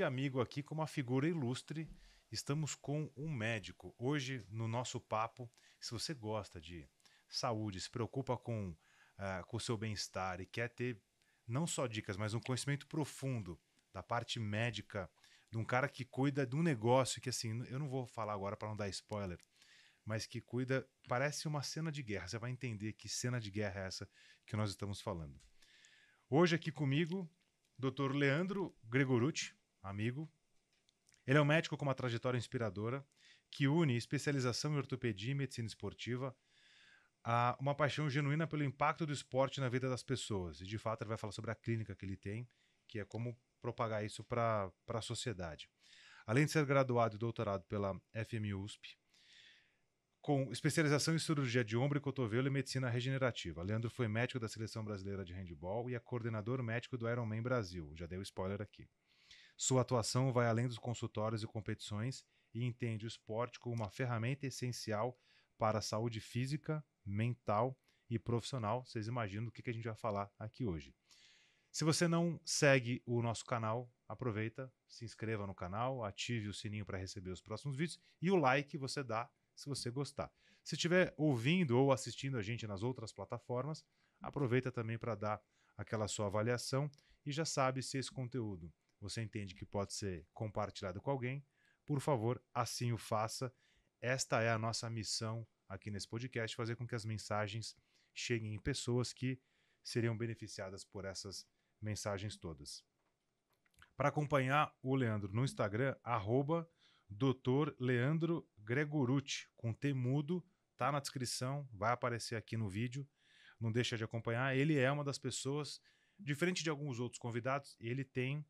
amigo aqui, com uma figura ilustre. Estamos com um médico. Hoje, no nosso papo, se você gosta de saúde, se preocupa com o seu bem-estar e quer ter não só dicas, mas um conhecimento profundo da parte médica, de um cara que cuida de um negócio que, assim, eu não vou falar agora para não dar spoiler, mas que cuida, parece uma cena de guerra. Você vai entender que cena de guerra é essa que nós estamos falando. Hoje aqui comigo, Dr. Leandro Gregorucci, amigo. Ele é um médico com uma trajetória inspiradora que une especialização em ortopedia e medicina esportiva a uma paixão genuína pelo impacto do esporte na vida das pessoas. E, de fato, ele vai falar sobre a clínica que ele tem, que é como propagar isso para a sociedade. Além de ser graduado e doutorado pela FMUSP, com especialização em cirurgia de ombro e cotovelo e medicina regenerativa. Leandro foi médico da Seleção Brasileira de Handebol e é coordenador médico do Ironman Brasil. Já dei o spoiler aqui. Sua atuação vai além dos consultórios e competições e entende o esporte como uma ferramenta essencial para a saúde física, mental e profissional. Vocês imaginam o que a gente vai falar aqui hoje. Se você não segue o nosso canal, aproveita, se inscreva no canal, ative o sininho para receber os próximos vídeos e o like você dá se você gostar. Se estiver ouvindo ou assistindo a gente nas outras plataformas, aproveita também para dar aquela sua avaliação e já sabe se esse conteúdo você entende que pode ser compartilhado com alguém, por favor, assim o faça. Esta é a nossa missão aqui nesse podcast, fazer com que as mensagens cheguem em pessoas que seriam beneficiadas por essas mensagens todas. Para acompanhar o Leandro no Instagram, Dr. Leandro Gregorucci, com T mudo, tá na descrição, vai aparecer aqui no vídeo, não deixa de acompanhar. Ele é uma das pessoas, diferente de alguns outros convidados, ele tem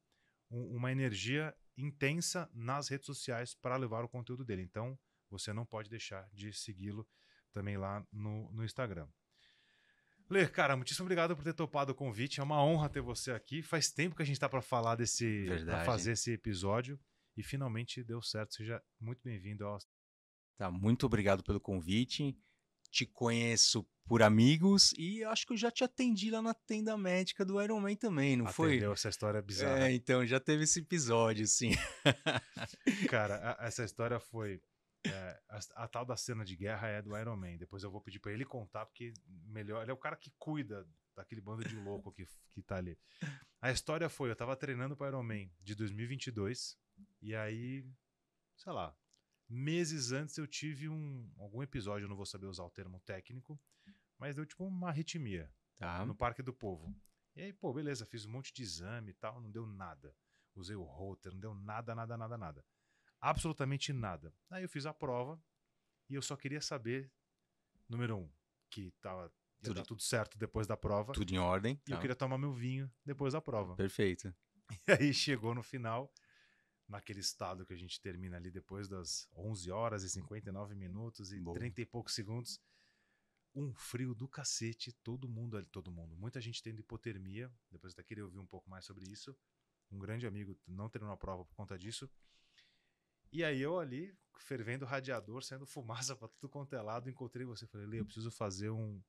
uma energia intensa nas redes sociais para levar o conteúdo dele. Então, você não pode deixar de segui-lo também lá no Instagram. Lê, cara, muitíssimo obrigado por ter topado o convite. É uma honra ter você aqui. Faz tempo que a gente está para falar para fazer esse episódio e finalmente deu certo. Seja muito bem-vindo ao... Tá, muito obrigado pelo convite. Te conheço por amigos e acho que eu já te atendi lá na tenda médica do Ironman também, não foi? Atendeu essa história bizarra. Então já teve esse episódio, sim. Cara, essa história foi... a tal da cena de guerra é do Iron Man. Depois eu vou pedir para ele contar, porque melhor. Ele é o cara que cuida daquele bando de louco que tá ali. A história foi: eu tava treinando para Iron Man de 2022, e aí, sei lá, meses antes eu tive algum episódio, eu não vou saber usar o termo técnico, mas deu tipo uma arritmia Tá. no Parque do Povo. E aí, pô, beleza, fiz um monte de exame e tal, não deu nada. Usei o Holter, não deu nada. Absolutamente nada. Aí eu fiz a prova e eu só queria saber, número 1, que ia dar tudo certo depois da prova. Tudo em ordem. E eu queria tomar meu vinho depois da prova. Perfeito. E aí chegou no final, naquele estado que a gente termina ali depois das 11 horas e 59 minutos e 30 e poucos segundos. Um frio do cacete, todo mundo. Muita gente tendo hipotermia. Depois eu até queria ouvir um pouco mais sobre isso. Um grande amigo não treinou a prova por conta disso. E aí eu ali, fervendo o radiador, saindo fumaça pra tudo quanto é lado, encontrei você. Falei, Lê, eu preciso fazer um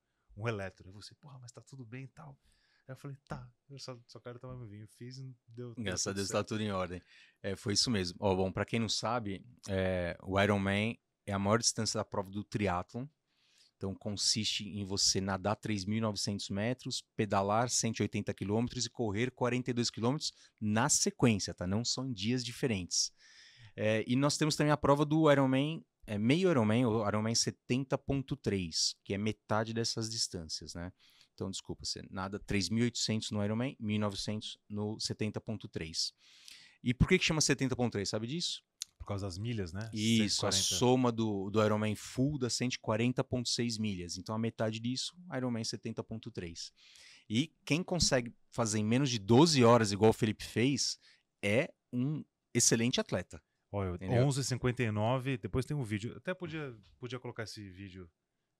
eletro. Aí você, porra, mas tá tudo bem e tal. Aí eu falei, tá, eu só quero tomar meu vinho. Fiz e deu Graças a Deus certo. tá tudo em ordem. Foi isso mesmo. Bom, pra quem não sabe, o Ironman é a maior distância da prova do triatlon. Então consiste em você nadar 3.900 metros, pedalar 180 quilômetros e correr 42 quilômetros na sequência, tá? Não são em dias diferentes. E nós temos também a prova do Ironman, meio Ironman, o Ironman 70.3, que é metade dessas distâncias, né? Então, desculpa, você nada 3.800 no Ironman, 1.900 no 70.3. E por que chama 70.3, sabe disso? Por causa das milhas, né? Isso, 140. a soma do Ironman Full dá 140.6 milhas. Então, a metade disso, Ironman 70.3. E quem consegue fazer em menos de 12 horas, igual o Felipe fez, é um excelente atleta. Olha, 11h59, depois tem um vídeo. Até podia colocar esse vídeo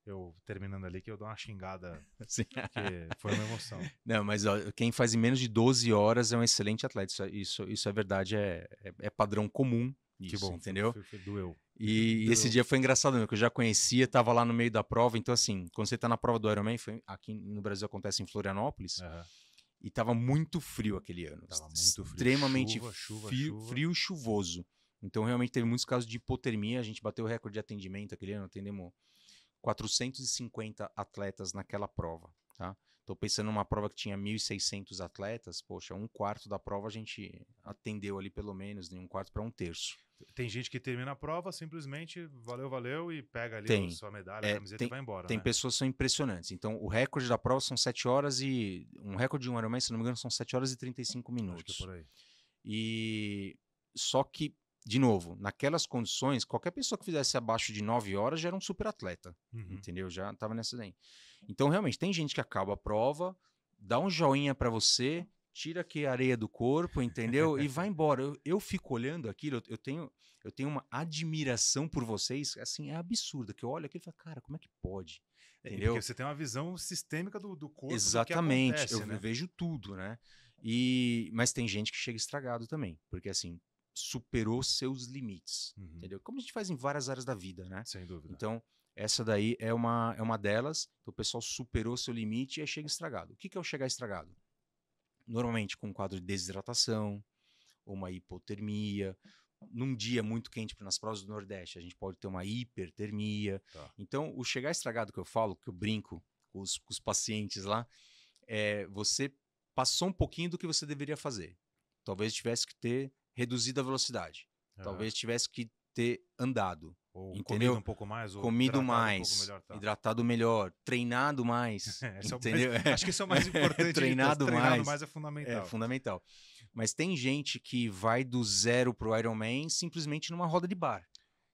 eu terminando ali, que eu dou uma xingada, Sim. que foi uma emoção. Não, mas ó, quem faz em menos de 12 horas é um excelente atleta. Isso é verdade, é padrão comum. Isso, que bom, entendeu? Doeu. E esse dia foi engraçado mesmo, que eu já conhecia, tava lá no meio da prova. Então, assim, quando você tá na prova do Ironman, aqui no Brasil acontece em Florianópolis. Uhum. E tava muito frio aquele ano. Tava muito frio. Extremamente Chuva. frio e chuvoso. Então, realmente, teve muitos casos de hipotermia. A gente bateu o recorde de atendimento aquele ano. Atendemos 450 atletas naquela prova, tá? Tô pensando numa prova que tinha 1.600 atletas. Poxa, um quarto da prova a gente atendeu ali pelo menos, um quarto para um terço. Tem gente que termina a prova, simplesmente valeu, e pega ali a sua medalha, a camiseta e vai embora, Tem né? pessoas que são impressionantes. Então, o recorde da prova são 7 horas e... Um recorde de um Ironman, se não me engano, são 7 horas e 35 minutos. Acho que é por aí. E só que, de novo, naquelas condições, qualquer pessoa que fizesse abaixo de 9 horas já era um super atleta, entendeu? Já estava nessa daí. Então, realmente, tem gente que acaba a prova, dá um joinha para você, tira aqui a areia do corpo, entendeu? E vai embora. Eu fico olhando aquilo, eu tenho uma admiração por vocês, assim, é absurda, que eu olho aquilo e falo, cara, como é que pode? Entendeu? Porque você tem uma visão sistêmica do corpo, exatamente, do que acontece, né? Eu vejo tudo, né? Mas tem gente que chega estragado também, porque assim, superou seus limites, entendeu? Como a gente faz em várias áreas da vida, né? Sem dúvida. Então, essa daí é uma delas, então, o pessoal superou seu limite e aí chega estragado. O que é o chegar estragado? Normalmente com um quadro de desidratação, uma hipotermia, num dia muito quente, nas provas do Nordeste, a gente pode ter uma hipertermia. Tá. Então, o chegar estragado que eu falo, que eu brinco com os pacientes lá, você passou um pouquinho do que você deveria fazer. Talvez tivesse que ter reduzido a velocidade. Talvez tivesse que ter andado. Ou entendeu? comido um pouco mais, ou comido mais, um pouco melhor, tá. hidratado melhor, treinado mais. entendeu? Acho que isso é o mais importante. Treinado mais é fundamental. É fundamental. Mas tem gente que vai do zero pro Ironman simplesmente numa roda de bar.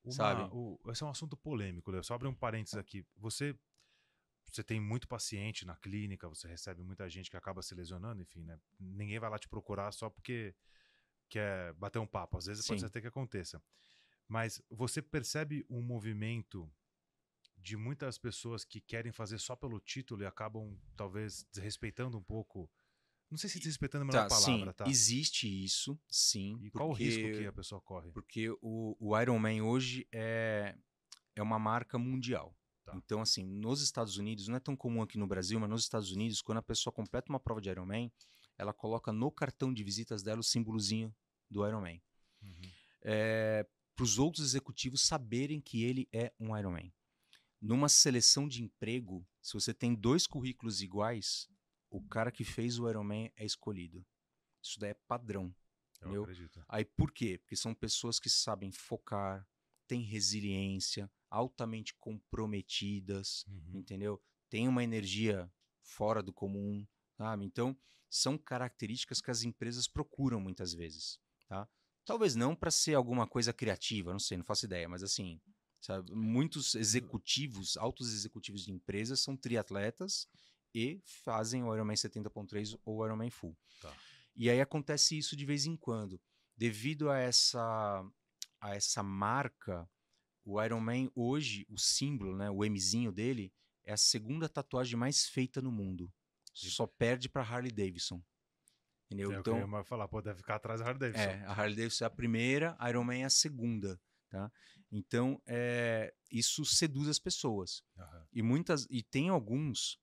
Sabe? Esse é um assunto polêmico, Léo. Só abrir um parênteses aqui. Você tem muito paciente na clínica, você recebe muita gente que acaba se lesionando, enfim, né? Ninguém vai lá te procurar só porque quer bater um papo. Às vezes pode ser até que aconteça. Mas você percebe um movimento de muitas pessoas que querem fazer só pelo título e acabam, talvez, desrespeitando um pouco. Não sei se desrespeitando é a melhor palavra, sim, tá? Existe isso, sim. E qual o risco que a pessoa corre? Porque o Ironman hoje é uma marca mundial. Tá. Então, assim, nos Estados Unidos, não é tão comum aqui no Brasil, mas nos Estados Unidos, quando a pessoa completa uma prova de Ironman, ela coloca no cartão de visitas dela o símbolozinho do Ironman. Para os outros executivos saberem que ele é um Ironman. Numa seleção de emprego, se você tem 2 currículos iguais, o cara que fez o Ironman é escolhido. Isso daí é padrão. Eu acredito. Aí por quê? Porque são pessoas que sabem focar, têm resiliência, altamente comprometidas, entendeu? Tem uma energia fora do comum, sabe? Então, são características que as empresas procuram muitas vezes, tá? Talvez não para ser alguma coisa criativa, não sei, não faço ideia, mas assim, sabe? Muitos executivos, altos executivos de empresas são triatletas e fazem o Ironman 70.3 ou o Ironman Full. Tá. E aí acontece isso de vez em quando. Devido a essa marca, o Ironman hoje, o símbolo, né, o Mzinho dele, é a segunda tatuagem mais feita no mundo. Só perde para Harley Davidson. Entendeu? Então, eu queria falar, deve ficar atrás da Harley Davidson. A Harley Davidson é a primeira, a Ironman é a segunda. Tá? Então, isso seduz as pessoas. E tem alguns,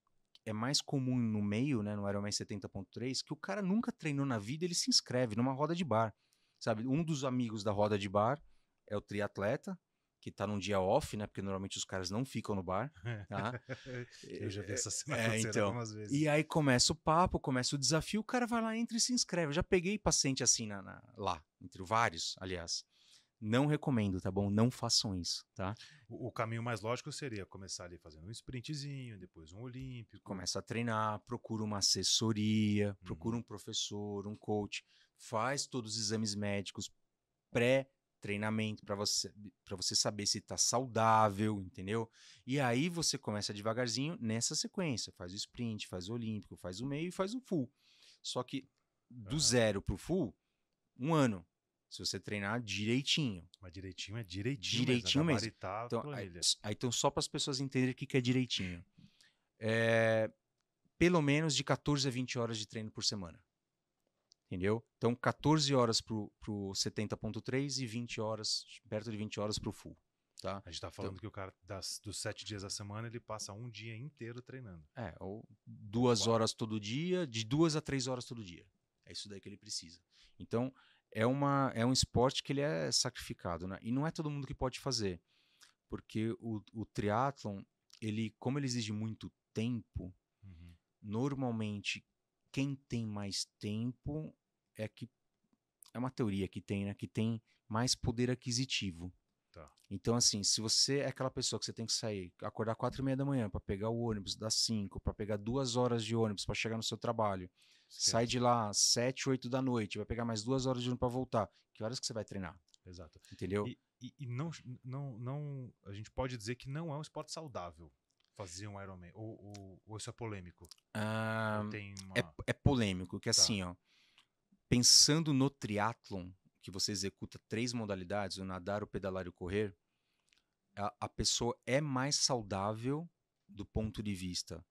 é mais comum no meio, né, no Ironman 70.3, que o cara nunca treinou na vida, ele se inscreve numa roda de bar. Sabe? Um dos amigos da roda de bar é o triatleta, que tá num dia off, né? Porque normalmente os caras não ficam no bar. Tá? Eu já vi essa cena acontecer algumas vezes. E aí começa o papo, começa o desafio, o cara vai lá, entra e se inscreve. Eu já peguei paciente assim lá, entre vários, aliás. Não recomendo, tá bom? Não façam isso, tá? O caminho mais lógico seria começar ali fazendo um sprintzinho, depois um olímpico. Começa a treinar, procura uma assessoria, procura um professor, um coach, faz todos os exames médicos pré-treinamento para você saber se está saudável, entendeu? E aí você começa devagarzinho nessa sequência, faz o sprint, faz o olímpico, faz o meio e faz o full. Só que do zero pro full, 1 ano. Se você treinar direitinho. Mas direitinho é direitinho. Direitinho mesmo. Então, então, só para as pessoas entenderem o que é direitinho. Pelo menos de 14 a 20 horas de treino por semana. Entendeu? Então, 14 horas pro 70.3 e 20 horas, perto de 20 horas pro full. tá? A gente tá falando que o cara, dos 7 dias da semana, ele passa um dia inteiro treinando. Ou 2 horas todo dia, de 2 a 3 horas todo dia. É isso daí que ele precisa. Então, é um esporte que ele é sacrificado, né? E não é todo mundo que pode fazer, porque o triatlon, como ele exige muito tempo, Uhum. normalmente quem tem mais tempo é uma teoria que tem, né? Que tem mais poder aquisitivo. Tá. Então, assim, se você é aquela pessoa que você tem que sair, acordar 4:30 da manhã para pegar o ônibus das 5, para pegar 2 horas de ônibus para chegar no seu trabalho, sai Esquece. de lá 7, 8 da noite, vai pegar mais 2 horas de ônibus para voltar. Que horas que você vai treinar? Exato. Entendeu? E não, a gente pode dizer que não é um esporte saudável fazer um Ironman. Ou isso é polêmico? Ou Ah, tem é, uma. é polêmico, que Tá. assim, ó, pensando no triatlon, que você executa 3 modalidades, o nadar, o pedalar e o correr, a pessoa é mais saudável do ponto de vista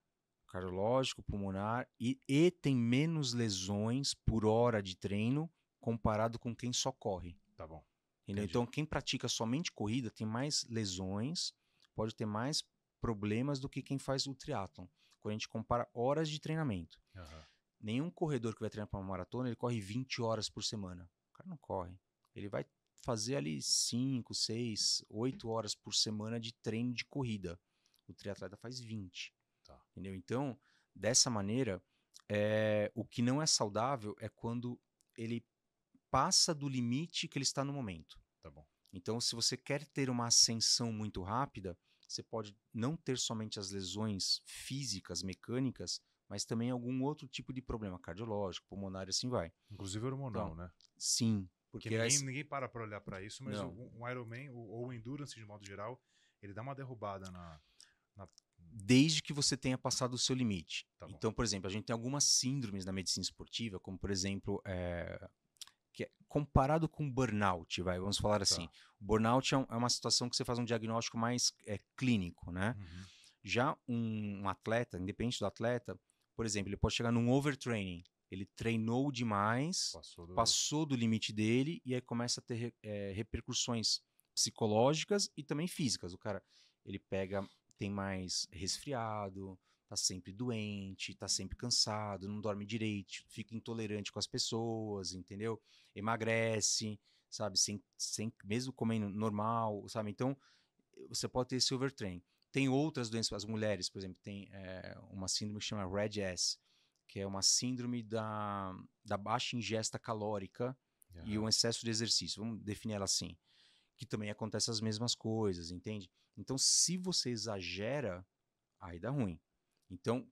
cardiológico, pulmonar e tem menos lesões por hora de treino comparado com quem só corre. Tá bom. Entendeu? Entendi. Então, quem pratica somente corrida tem mais lesões, pode ter mais problemas do que quem faz o triatlon. Quando a gente compara horas de treinamento. Aham. Nenhum corredor que vai treinar para uma maratona, ele corre 20 horas por semana. O cara não corre. Ele vai fazer ali 5, 6, 8 horas por semana de treino de corrida. O triatleta faz 20. Tá. Entendeu? Então, dessa maneira, o que não é saudável é quando ele passa do limite que ele está no momento. Tá bom. Então, se você quer ter uma ascensão muito rápida, você pode não ter somente as lesões físicas, mecânicas, mas também algum outro tipo de problema cardiológico, pulmonar e assim vai. Inclusive hormonal, Então, né? sim, Que porque ninguém para pra olhar pra isso, mas não, um Ironman, ou o Endurance de modo geral, ele dá uma derrubada na. desde que você tenha passado o seu limite. Tá bom. Então, por exemplo, a gente tem algumas síndromes na medicina esportiva, como por exemplo, que é comparado com burnout, vamos falar assim. Tá. O burnout é uma situação que você faz um diagnóstico mais clínico, né? Uhum. Já um atleta, independente do atleta, por exemplo, ele pode chegar num overtraining. Ele treinou demais, passou do limite dele e aí começa a ter repercussões psicológicas e também físicas. O cara, ele tem mais resfriado, tá sempre doente, tá sempre cansado, não dorme direito, fica intolerante com as pessoas, entendeu? Emagrece, sabe? Mesmo comendo normal, sabe? Então, você pode ter esse overtraining. Tem outras doenças, as mulheres, por exemplo, tem uma síndrome que chama RED-S, que é uma síndrome da baixa ingesta calórica e um excesso de exercício. Vamos definir ela assim. Que também acontece as mesmas coisas, entende? Então, se você exagera, aí dá ruim. Então,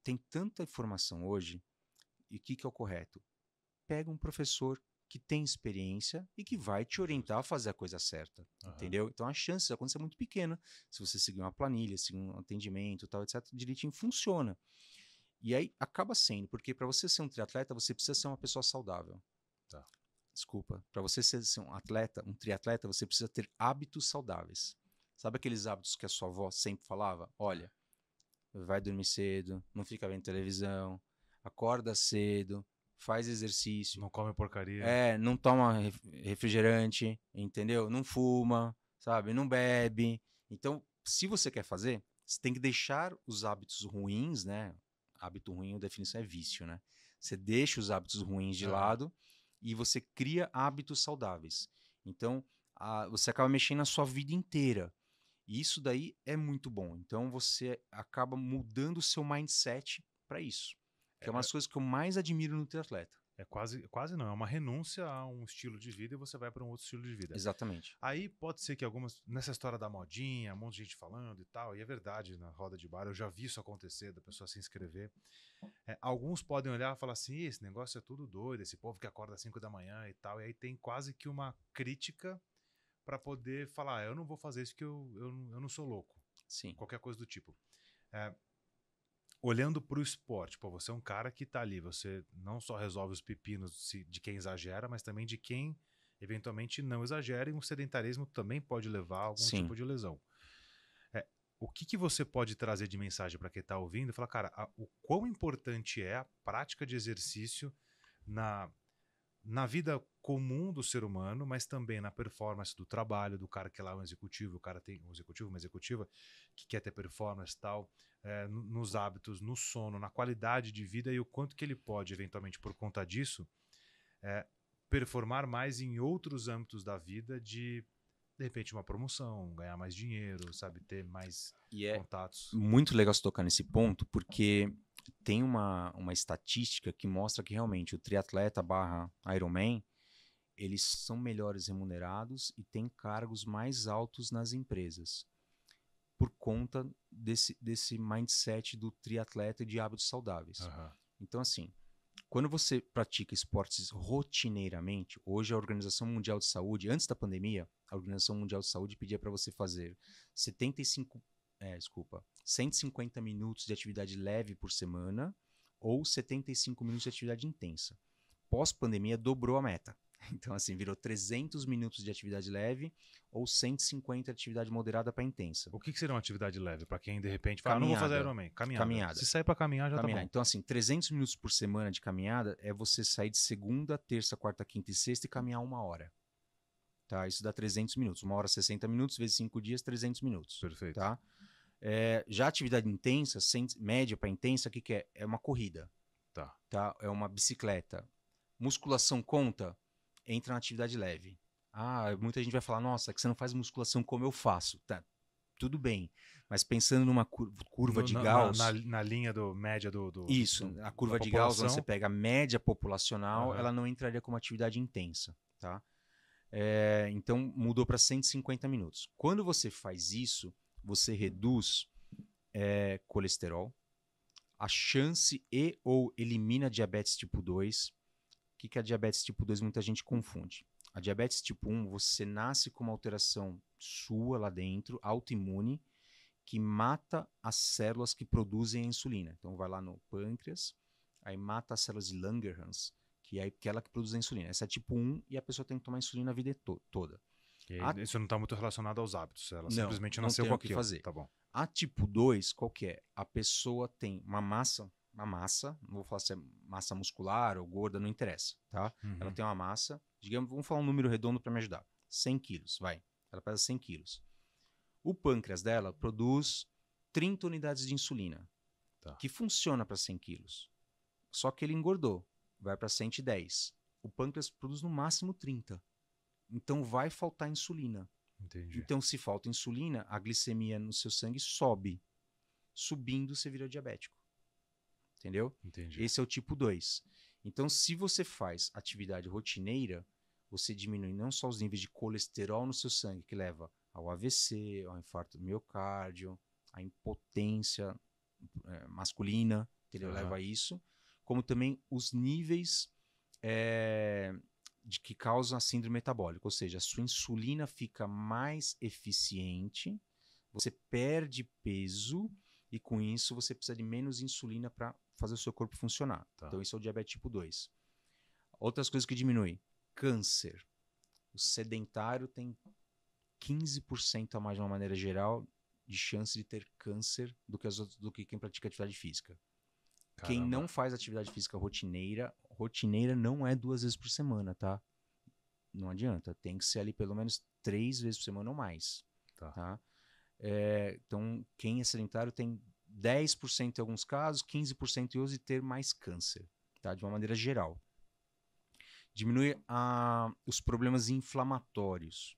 tem tanta informação hoje, e o que é o correto? Pega um professor que tem experiência e que vai te orientar a fazer a coisa certa, entendeu? Então a chance de acontecer é muito pequena se você seguir uma planilha, seguir um atendimento, tal, etc, direitinho funciona. E aí acaba sendo, porque para você ser um triatleta, você precisa ser uma pessoa saudável. Tá. Desculpa, para você ser um atleta, um triatleta, você precisa ter hábitos saudáveis. Sabe aqueles hábitos que a sua avó sempre falava? Olha, vai dormir cedo, não fica vendo televisão, acorda cedo, faz exercício. Não come porcaria. Não toma refrigerante, entendeu? Não fuma, sabe? Não bebe. Então, se você quer fazer, você tem que deixar os hábitos ruins, né? Hábito ruim, a definição é vício, né? Você deixa os hábitos ruins de lado e você cria hábitos saudáveis. Então, você acaba mexendo na sua vida inteira. E isso daí é muito bom. Então, você acaba mudando o seu mindset para isso. Que é uma das coisas que eu mais admiro no triatleta. É quase não, é uma renúncia a um estilo de vida e você vai para um outro estilo de vida. Exatamente. Aí pode ser que nessa história da modinha, um monte de gente falando e tal, e é verdade, na roda de bar, eu já vi isso acontecer, da pessoa se inscrever. Alguns podem olhar e falar assim, esse negócio é tudo doido, esse povo que acorda às 5 da manhã e tal, e aí tem quase que uma crítica para poder falar, eu não vou fazer isso porque eu não sou louco. Sim. Qualquer coisa do tipo. Olhando para o esporte, pô, você é um cara que tá ali, você não só resolve os pepinos de quem exagera, mas também de quem eventualmente não exagera, e um sedentarismo também pode levar a algum tipo de lesão. O que você pode trazer de mensagem para quem tá ouvindo e falar, cara, o quão importante é a prática de exercício na vida comum do ser humano, mas também na performance do trabalho, do cara que é lá um executivo, o cara tem um executivo, uma executiva que quer ter performance e tal, nos hábitos, no sono, na qualidade de vida e o quanto que ele pode, eventualmente, por conta disso, performar mais em outros âmbitos da vida de repente, uma promoção, ganhar mais dinheiro, sabe, ter mais contatos. Muito legal você tocar nesse ponto, porque tem uma estatística que mostra que realmente o triatleta / Ironman, eles são melhores remunerados e têm cargos mais altos nas empresas, por conta desse mindset do triatleta e de hábitos saudáveis. Uhum. Então, assim, quando você pratica esportes rotineiramente, hoje a Organização Mundial de Saúde, antes da pandemia, a Organização Mundial de Saúde pedia para você fazer 150 minutos de atividade leve por semana ou 75 minutos de atividade intensa. Pós-pandemia, dobrou a meta. Então, assim, virou 300 minutos de atividade leve ou 150 de atividade moderada para intensa. O que seria uma atividade leve? Para quem, de repente, fala, não vou fazer Ironman. Caminhada. Se sair para caminhar, já tá bom. Então, assim, 300 minutos por semana de caminhada é você sair de segunda, terça, quarta, quinta e sexta e caminhar 1 hora. Tá? Isso dá 300 minutos. 1 hora, 60 minutos, vezes 5 dias, 300 minutos. Perfeito. Tá? Já atividade intensa, média para intensa, o que é? É uma corrida. Tá? É uma bicicleta. Musculação conta? Entra na atividade leve. Muita gente vai falar, nossa, que você não faz musculação como eu faço. Tá, tudo bem. Mas pensando numa curva de Gauss... Na linha média do Isso, a curva de Gauss, onde você pega a média populacional, ela não entraria como atividade intensa. Tá? Então, mudou para 150 minutos. Quando você faz isso, você reduz colesterol, a chance ou elimina diabetes tipo 2. O que é a diabetes tipo 2? Muita gente confunde. A diabetes tipo 1, você nasce com uma alteração sua lá dentro, autoimune, que mata as células que produzem a insulina. Então, vai lá no pâncreas, aí mata as células de Langerhans, que é aquela que produz a insulina. Essa é tipo 1 e a pessoa tem que tomar insulina a vida toda. Isso não está muito relacionado aos hábitos. Ela simplesmente nasceu com aquilo. Fazer. Tá bom. A tipo 2, qual que é? A pessoa tem uma massa, não vou falar se é massa muscular ou gorda, não interessa, tá? Uhum. Ela tem uma massa, digamos, vamos falar um número redondo para me ajudar. 100 quilos, vai. Ela pesa 100 quilos. O pâncreas dela produz 30 unidades de insulina, que funciona para 100 quilos. Só que ele engordou, vai para 110. O pâncreas produz no máximo 30. Então vai faltar insulina. Entendi. Então, se falta insulina, a glicemia no seu sangue sobe. Subindo, você vira diabético. Entendeu? Entendi. Esse é o tipo 2. Então, se você faz atividade rotineira, você diminui não só os níveis de colesterol no seu sangue, que leva ao AVC, ao infarto do miocárdio, à impotência masculina, que leva a isso, como também os níveis de que causam a síndrome metabólica, ou seja, a sua insulina fica mais eficiente, você perde peso e com isso você precisa de menos insulina para fazer o seu corpo funcionar. Então isso é o diabetes tipo 2. Outras coisas que diminuem. Câncer. O sedentário tem 15% a mais de uma maneira geral de chance de ter câncer do que quem pratica atividade física. Caramba. Quem não faz atividade física rotineira não é 2 vezes por semana, tá? Não adianta. Tem que ser ali pelo menos 3 vezes por semana ou mais. Tá? Então, quem é sedentário tem 10% em alguns casos, 15% em outros e ter mais câncer, tá? De uma maneira geral. Diminui os problemas inflamatórios.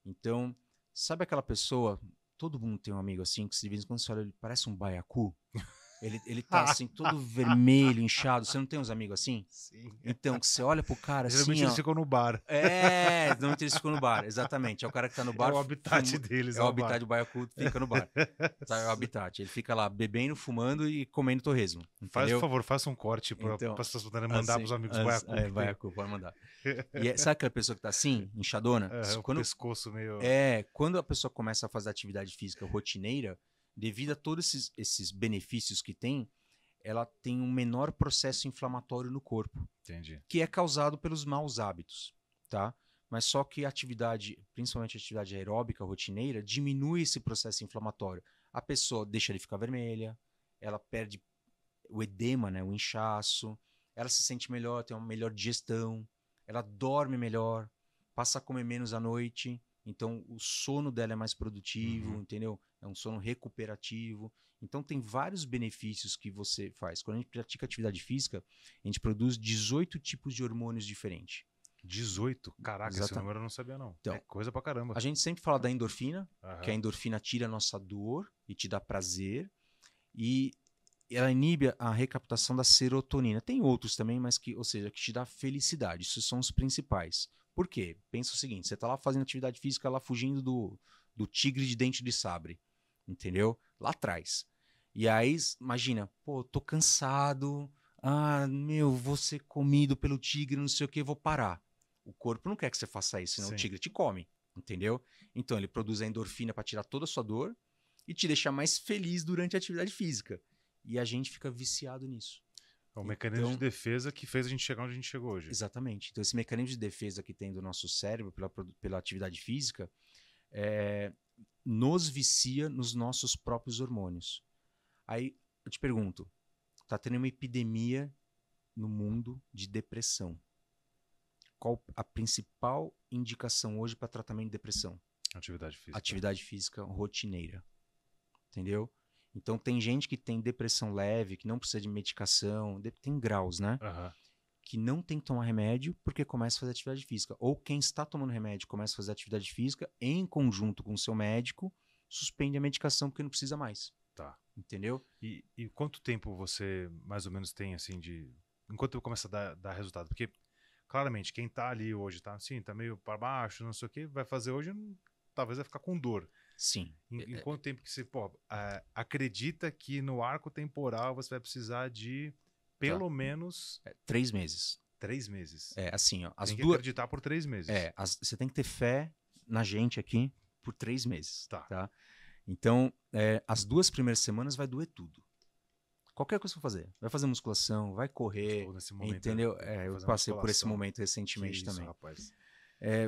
Então, sabe aquela pessoa, todo mundo tem um amigo assim, que de vez em quando você olha, ele parece um baiacu? Ele tá assim, todo vermelho, inchado. Você não tem uns amigos assim? Sim. Então, que você olha pro cara assim, geralmente eles ficam no bar. Normalmente eles ficam no bar, exatamente. É o cara que tá no bar. É o habitat deles. É o habitat do baiacu, fica no bar. Tá, é o habitat. Ele fica lá bebendo, fumando e comendo torresmo. Faz, por favor, faça um corte para as pessoas poderem mandar pros amigos baiacu. Baiacu, pode mandar. E sabe aquela pessoa que tá assim, inchadona? O pescoço meio... Quando a pessoa começa a fazer atividade física rotineira, devido a todos esses benefícios que tem, ela tem um menor processo inflamatório no corpo. Entendi. Que é causado pelos maus hábitos, tá? Mas só que a atividade, principalmente a atividade aeróbica rotineira, diminui esse processo inflamatório. A pessoa deixa de ficar vermelha, ela perde o edema, né, o inchaço, ela se sente melhor, tem uma melhor digestão, ela dorme melhor, passa a comer menos à noite, então o sono dela é mais produtivo, entendeu? É um sono recuperativo. Então tem vários benefícios que você faz. Quando a gente pratica atividade física, a gente produz 18 tipos de hormônios diferentes. 18? Caraca, esse Exatamente. número eu não sabia, não. Então, É coisa pra caramba. a gente sempre fala da endorfina, que a Aham. endorfina tira a nossa dor e te dá prazer. E ela inibe a recaptação da serotonina. Tem outros também, mas que, ou seja, que te dá felicidade. Esses são os principais. Por quê? Pensa o seguinte, você tá lá fazendo atividade física, lá fugindo do tigre de dente de sabre, entendeu? Lá atrás. E aí, imagina, pô, tô cansado, meu, vou ser comido pelo tigre, não sei o que, vou parar. O corpo não quer que você faça isso, senão o Sim. tigre te come, entendeu? Então ele produz a endorfina para tirar toda a sua dor e te deixar mais feliz durante a atividade física. E a gente fica viciado nisso. É o mecanismo de Então, defesa que fez a gente chegar onde a gente chegou hoje. exatamente. Então, esse mecanismo de defesa que tem do nosso cérebro pela atividade física nos vicia nos nossos próprios hormônios. Aí eu te pergunto, tá tendo uma epidemia no mundo de depressão. Qual a principal indicação hoje para tratamento de depressão? Atividade física. Atividade física rotineira. Entendeu? Então tem gente que tem depressão leve, que não precisa de medicação, tem graus, né? Aham. Que não tem que tomar remédio porque começa a fazer atividade física. Ou quem está tomando remédio começa a fazer atividade física em conjunto com o seu médico, suspende a medicação porque não precisa mais. Tá. Entendeu? E quanto tempo você mais ou menos tem assim de. Enquanto começa a dar resultado? Porque, claramente, quem tá ali hoje, tá assim, tá meio para baixo, não sei o que, vai fazer hoje, talvez vai ficar com dor. Sim. Em quanto tempo que você, pô, acredita que no arco temporal você vai precisar de pelo menos 3 meses. 3 meses? É, assim, ó. Tem que acreditar por 3 meses. Você tem que ter fé na gente aqui por 3 meses. Tá. Tá? Então, as 2 primeiras semanas vai doer tudo. Qualquer coisa que você fazer. Vai fazer musculação, vai correr. Tô nesse momento, Entendeu? Eu passei por esse musculação. momento recentemente Que isso, também. rapaz.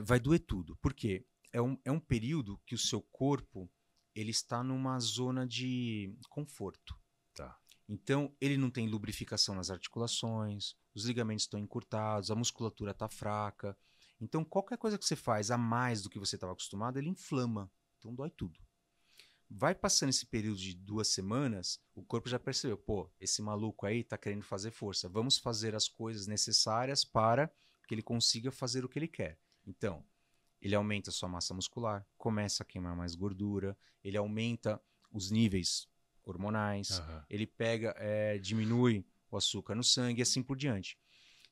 Vai doer tudo. Por quê? É um período que o seu corpo ele está numa zona de conforto. Tá. Então, ele não tem lubrificação nas articulações, os ligamentos estão encurtados, a musculatura está fraca. Então, qualquer coisa que você faz a mais do que você estava acostumado, ele inflama. Então, dói tudo. Vai passando esse período de 2 semanas, o corpo já percebeu, pô, esse maluco aí tá querendo fazer força. Vamos fazer as coisas necessárias para que ele consiga fazer o que ele quer. Então, ele aumenta a sua massa muscular, começa a queimar mais gordura, ele aumenta os níveis hormonais, ele diminui o açúcar no sangue e assim por diante.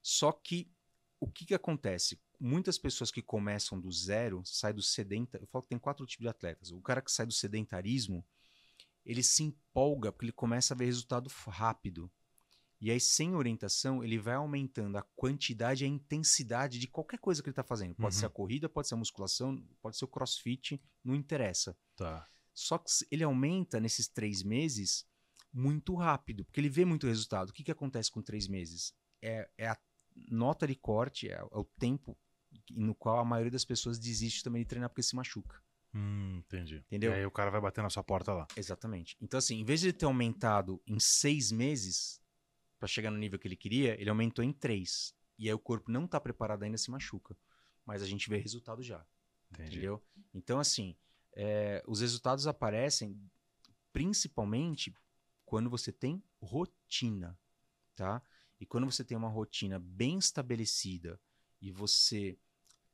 Só que o que acontece? Muitas pessoas que começam do zero, saem do sedentarismo. Eu falo que tem 4 tipos de atletas. O cara que sai do sedentarismo, ele se empolga porque ele começa a ver resultado rápido. E aí, sem orientação, ele vai aumentando a quantidade e a intensidade de qualquer coisa que ele está fazendo. Pode ser a corrida, pode ser a musculação, pode ser o crossfit, não interessa. Tá. Só que ele aumenta nesses 3 meses muito rápido, porque ele vê muito resultado. O que acontece com 3 meses? É a nota de corte, é o tempo no qual a maioria das pessoas desiste também de treinar porque se machuca. Entendi. Entendeu? E aí o cara vai bater na sua porta lá. Exatamente. Então, assim, em vez de ele ter aumentado em 6 meses para chegar no nível que ele queria, ele aumentou em 3. E aí o corpo não está preparado ainda, se machuca. Mas a gente vê resultado já. Entendi. Entendeu? Então, assim, os resultados aparecem principalmente quando você tem rotina, tá? E quando você tem uma rotina bem estabelecida e você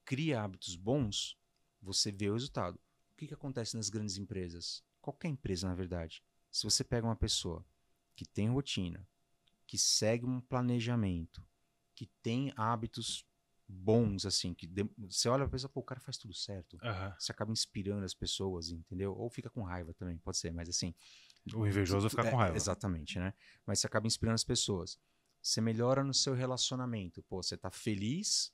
cria hábitos bons, você vê o resultado. O que acontece nas grandes empresas? Qualquer empresa, na verdade. Se você pega uma pessoa que tem rotina, que segue um planejamento, que tem hábitos bons, assim, você olha pra pessoa, pô, o cara faz tudo certo. Você acaba inspirando as pessoas, entendeu? Ou fica com raiva também, pode ser, mas assim... O invejoso fica com raiva. Exatamente, né? Mas você acaba inspirando as pessoas. Você melhora no seu relacionamento. Pô, você tá feliz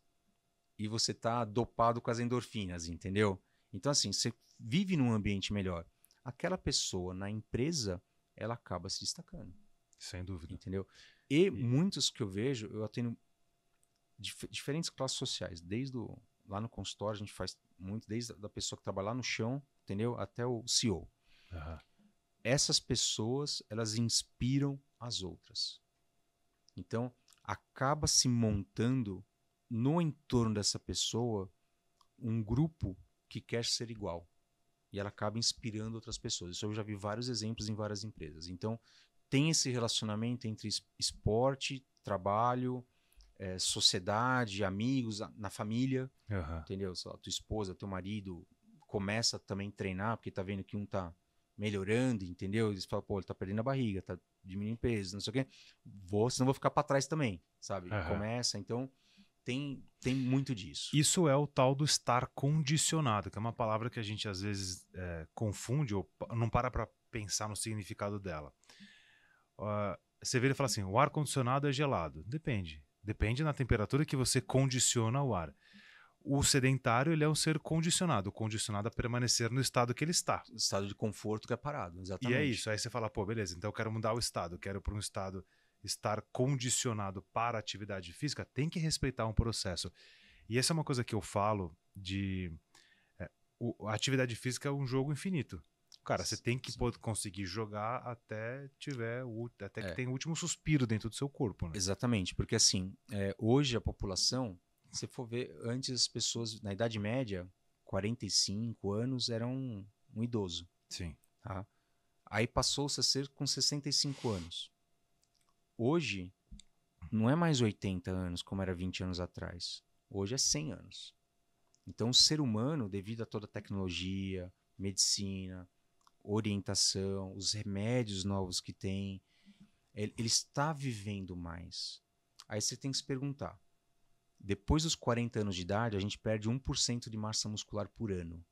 e você tá dopado com as endorfinas, entendeu? Então, assim, você vive num ambiente melhor. Aquela pessoa na empresa, ela acaba se destacando. Sem dúvida. Entendeu? E muitos que eu vejo, eu atendo diferentes classes sociais. Lá no consultório, a gente faz muito, desde a pessoa que trabalha lá no chão, entendeu? Até o CEO. Essas pessoas, elas inspiram as outras. Então, acaba se montando no entorno dessa pessoa um grupo que quer ser igual. E ela acaba inspirando outras pessoas. Isso eu já vi vários exemplos em várias empresas. Então, tem esse relacionamento entre esporte, trabalho, sociedade, amigos, na família. Entendeu? Tua esposa, teu marido começa também a treinar, porque tá vendo que um tá melhorando, entendeu? Eles falam, pô, ele tá perdendo a barriga, tá diminuindo peso, não sei o quê. Senão vou ficar para trás também, sabe? Começa, então tem muito disso. Isso é o tal do estar condicionado, que é uma palavra que a gente às vezes confunde ou não para pensar no significado dela. Você vê ele fala assim, o ar-condicionado é gelado. Depende. Depende na temperatura que você condiciona o ar. O sedentário, ele é um ser condicionado a permanecer no estado que ele está. O estado de conforto que é parado, exatamente. E é isso. Aí você fala, pô, beleza, então eu quero mudar o estado, quero para um estado estar condicionado para a atividade física, tem que respeitar um processo. E essa é uma coisa que eu falo de... a atividade física é um jogo infinito. Cara, você tem que conseguir jogar até que tenha o último suspiro dentro do seu corpo, né? Exatamente, porque assim, hoje a população, se você for ver, antes as pessoas, na Idade Média, 45 anos eram um idoso. Sim. Tá? Aí passou-se a ser com 65 anos. Hoje, não é mais 80 anos como era 20 anos atrás. Hoje é 100 anos. Então, o ser humano, devido a toda a tecnologia, medicina, orientação, os remédios novos que tem, ele está vivendo mais. Aí você tem que se perguntar, depois dos 40 anos de idade, a gente perde 1% de massa muscular por ano.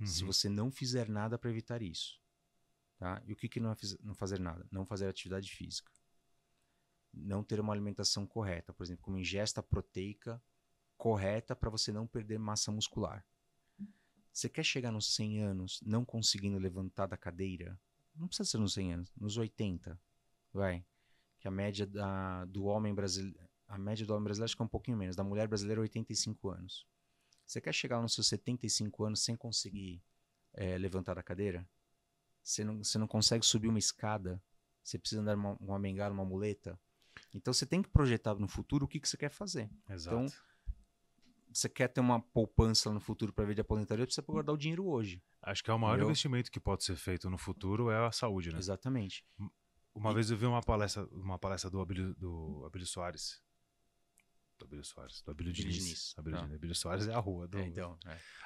Se você não fizer nada para evitar isso. Tá? E o que não é não fazer nada? Não fazer atividade física. Não ter uma alimentação correta. Por exemplo, uma ingesta proteica correta para você não perder massa muscular. Você quer chegar nos 100 anos não conseguindo levantar da cadeira? Não precisa ser nos 100 anos, nos 80. Vai. Que a média do homem brasileiro... A média do homem brasileiro acho que é um pouquinho menos. Da mulher brasileira, 85 anos. Você quer chegar nos seus 75 anos sem conseguir levantar da cadeira? Você não consegue subir uma escada? Você precisa andar uma bengala, uma muleta? Então, você tem que projetar no futuro o que você quer fazer. Exato. Então, você quer ter uma poupança no futuro para ver de aposentadoria, precisa guardar o dinheiro hoje. Acho que é o maior investimento que pode ser feito no futuro é a saúde, né? Exatamente. Uma vez eu vi uma palestra do Abílio Soares. Do Abílio Diniz. Abílio Soares é a rua.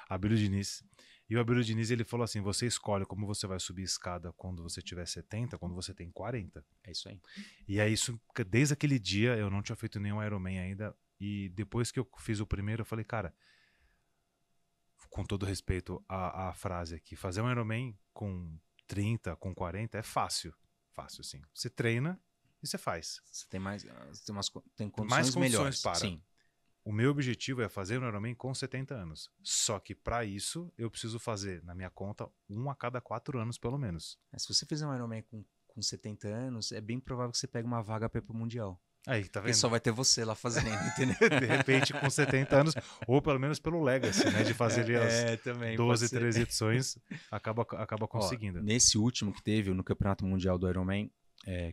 Abílio Diniz. E o Abílio Diniz, ele falou assim, você escolhe como você vai subir escada quando você tiver 70, quando você tem 40. É isso aí. E é isso, desde aquele dia eu não tinha feito nenhum Ironman ainda. E depois que eu fiz o primeiro, eu falei, cara, com todo respeito à frase aqui, fazer um Ironman com 30, com 40 é fácil. Fácil, sim. Você treina e você faz. Você tem tem condições melhores. Para. Sim. O meu objetivo é fazer um Ironman com 70 anos. Só que para isso, eu preciso fazer, na minha conta, 1 a cada 4 anos, pelo menos. Se você fizer um Ironman com 70 anos, é bem provável que você pegue uma vaga para ir pro Mundial. Aí, tá vendo? Porque só vai ter você lá fazendo, entendeu? De repente, com 70 anos, ou pelo menos pelo Legacy, né? De fazer ali as também 12, 13 edições, acaba conseguindo. Ó, nesse último que teve, no Campeonato Mundial do Ironman,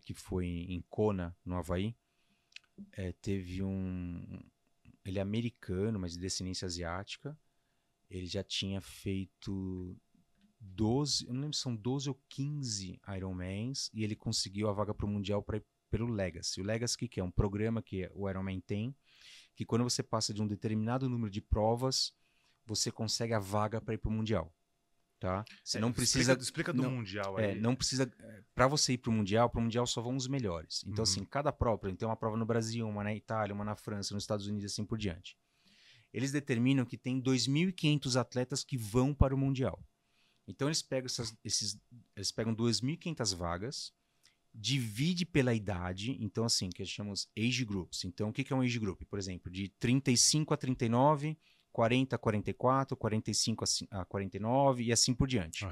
que foi em Kona, no Havaí, teve ele é americano, mas de descendência asiática. Ele já tinha feito 12, eu não lembro se são 12 ou 15 Ironmans, e ele conseguiu a vaga para o Mundial para ir pelo Legacy. O Legacy que é um programa que o Ironman tem, que quando você passa de um determinado número de provas, você consegue a vaga para ir para o Mundial. Tá? Você não precisa... Explica do Mundial aí. Não precisa... Para você ir para o Mundial só vão os melhores. Então, assim, cada prova, tem uma prova no Brasil, uma na Itália, uma na França, nos Estados Unidos e assim por diante. Eles determinam que tem 2.500 atletas que vão para o Mundial. Então, eles pegam eles pegam 2.500 vagas, divide pela idade, então assim, que chamamos age groups. Então, o que é um age group? Por exemplo, de 35 a 39... 40 a 44, 45 a 49 e assim por diante.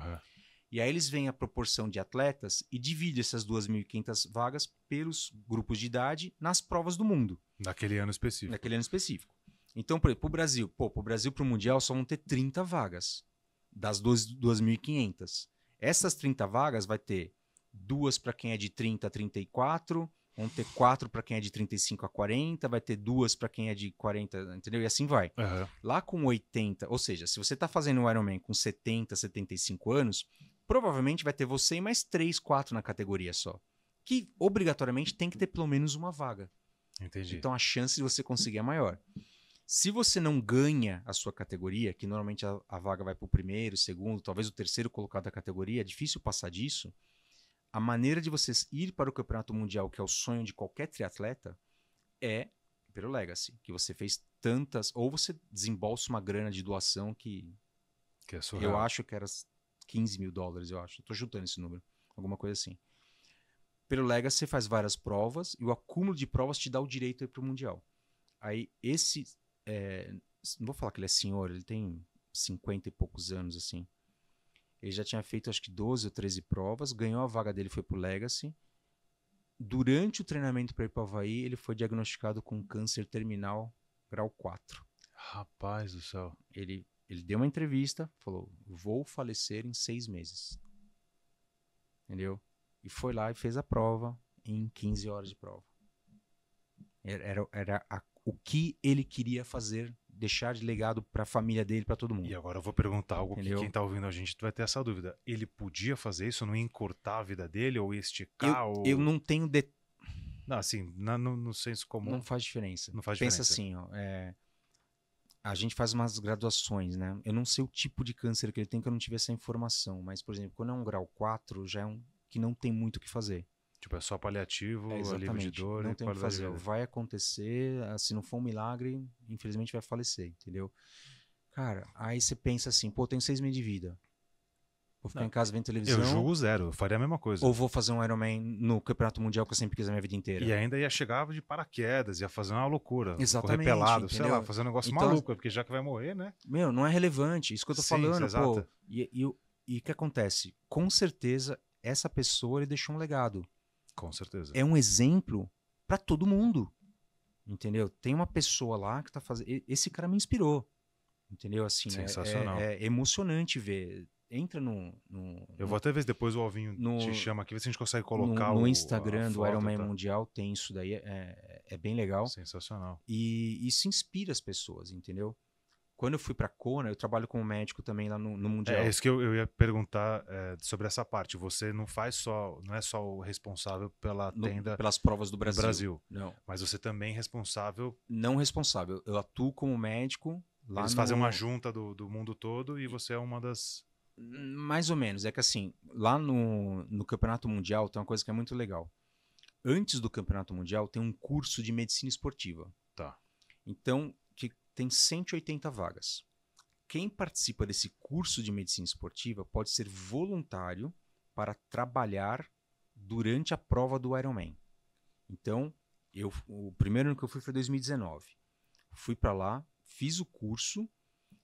E aí eles veem a proporção de atletas e dividem essas 2.500 vagas pelos grupos de idade nas provas do mundo. Naquele ano específico. Então, para o Brasil, para o Mundial só vão ter 30 vagas das 2.500. Essas 30 vagas vai ter 2 para quem é de 30 a 34, Vão ter 4 para quem é de 35 a 40, vai ter 2 para quem é de 40, entendeu? E assim vai. Aham. Lá com 80, ou seja, se você tá fazendo um Ironman com 70, 75 anos, provavelmente vai ter você e mais 3, 4 na categoria só. Que obrigatoriamente tem que ter pelo menos uma vaga. Entendi. Então a chance de você conseguir é maior. Se você não ganha a sua categoria, que normalmente a vaga vai para o primeiro, segundo, talvez o terceiro colocado da categoria, é difícil passar disso. A maneira de vocês ir para o campeonato mundial, que é o sonho de qualquer triatleta, é pelo Legacy, que você fez tantas, ou você desembolsa uma grana de doação que Que é surreal. eu acho que era $15.000, eu acho. Estou chutando esse número, alguma coisa assim. Pelo Legacy você faz várias provas e o acúmulo de provas te dá o direito a ir para o mundial. Aí não vou falar que ele é senhor, ele tem 50 e poucos anos assim. Ele já tinha feito acho que 12 ou 13 provas, ganhou a vaga dele, foi pro Legacy. Durante o treinamento para ir para o Havaí, ele foi diagnosticado com câncer terminal grau 4. Rapaz do céu. Ele deu uma entrevista, falou, vou falecer em 6 meses. Entendeu? E foi lá e fez a prova em 15 horas de prova. Era o que ele queria fazer, deixar de legado para a família dele, para todo mundo. E agora eu vou perguntar algo Entendeu? que quem tá ouvindo a gente vai ter essa dúvida. Ele podia fazer isso? Não ia encurtar a vida dele? Ou ia esticar? Eu não tenho... Não, assim, no senso comum. Não faz diferença. Não faz Pensa diferença. assim, ó, a gente faz umas graduações, né? Eu não sei o tipo de câncer que ele tem, que eu não tive essa informação. Mas, por exemplo, quando é um grau 4, já é um que não tem muito o que fazer. Tipo, é só paliativo, alívio de dor não e tem o que qualidade fazer. de vida. Vai acontecer, se não for um milagre, infelizmente vai falecer, entendeu? Cara, aí você pensa assim, pô, tenho 6 meses de vida. Vou ficar em casa vendo televisão. Eu julgo zero, eu faria a mesma coisa. Ou vou fazer um Ironman no campeonato mundial que eu sempre quis na minha vida inteira. E ainda ia chegar de paraquedas, ia fazer uma loucura. Exatamente, Correr pelado, sei entendeu? lá, fazer um negócio Então, maluco, porque já que vai morrer, né? Meu, não é relevante, isso que eu tô Sim, falando, exato. pô. E o que acontece? Com certeza, essa pessoa, ele deixou um legado. Com certeza. É um exemplo pra todo mundo, entendeu? Tem uma pessoa lá que tá fazendo... Esse cara me inspirou, entendeu? Assim, Sensacional. é emocionante ver. Entra Eu vou até ver se depois o Alvinho te chama aqui, ver se a gente consegue colocar no Instagram do foto, Ironman tá? Mundial, tem isso daí, é bem legal. Sensacional. E isso inspira as pessoas, entendeu? Quando eu fui pra Kona, eu trabalho como médico também lá no Mundial. É isso que eu ia perguntar sobre essa parte. Você não é só o responsável pela tenda pelas provas do no Brasil. Brasil, Não. mas você também é responsável. Não responsável. Eu atuo como médico lá Eles fazem uma junta do mundo todo e você é uma das... Mais ou menos. É que assim, lá no Campeonato Mundial tem uma coisa que é muito legal. Antes do Campeonato Mundial tem um curso de medicina esportiva. Tá. Então, que tem 180 vagas. Quem participa desse curso de medicina esportiva pode ser voluntário para trabalhar durante a prova do Ironman. Então, o primeiro ano que eu fui foi 2019. Fui para lá, fiz o curso,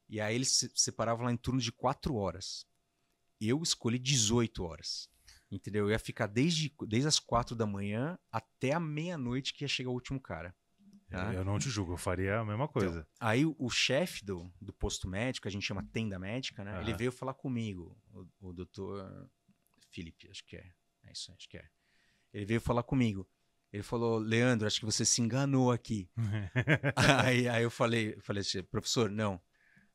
e aí eles separavam lá em turno de 4 horas. Eu escolhi 18 horas. Entendeu? Eu ia ficar desde as 4 da manhã até a meia-noite que ia chegar o último cara. Tá? Eu não te julgo, eu faria a mesma coisa. Então, aí o chefe do posto médico, a gente chama tenda médica, né? Ele veio falar comigo, o doutor Felipe, acho que é. É isso, acho que é. Ele veio falar comigo. Ele falou, Leandro, acho que você se enganou aqui. aí eu falei assim, professor, não.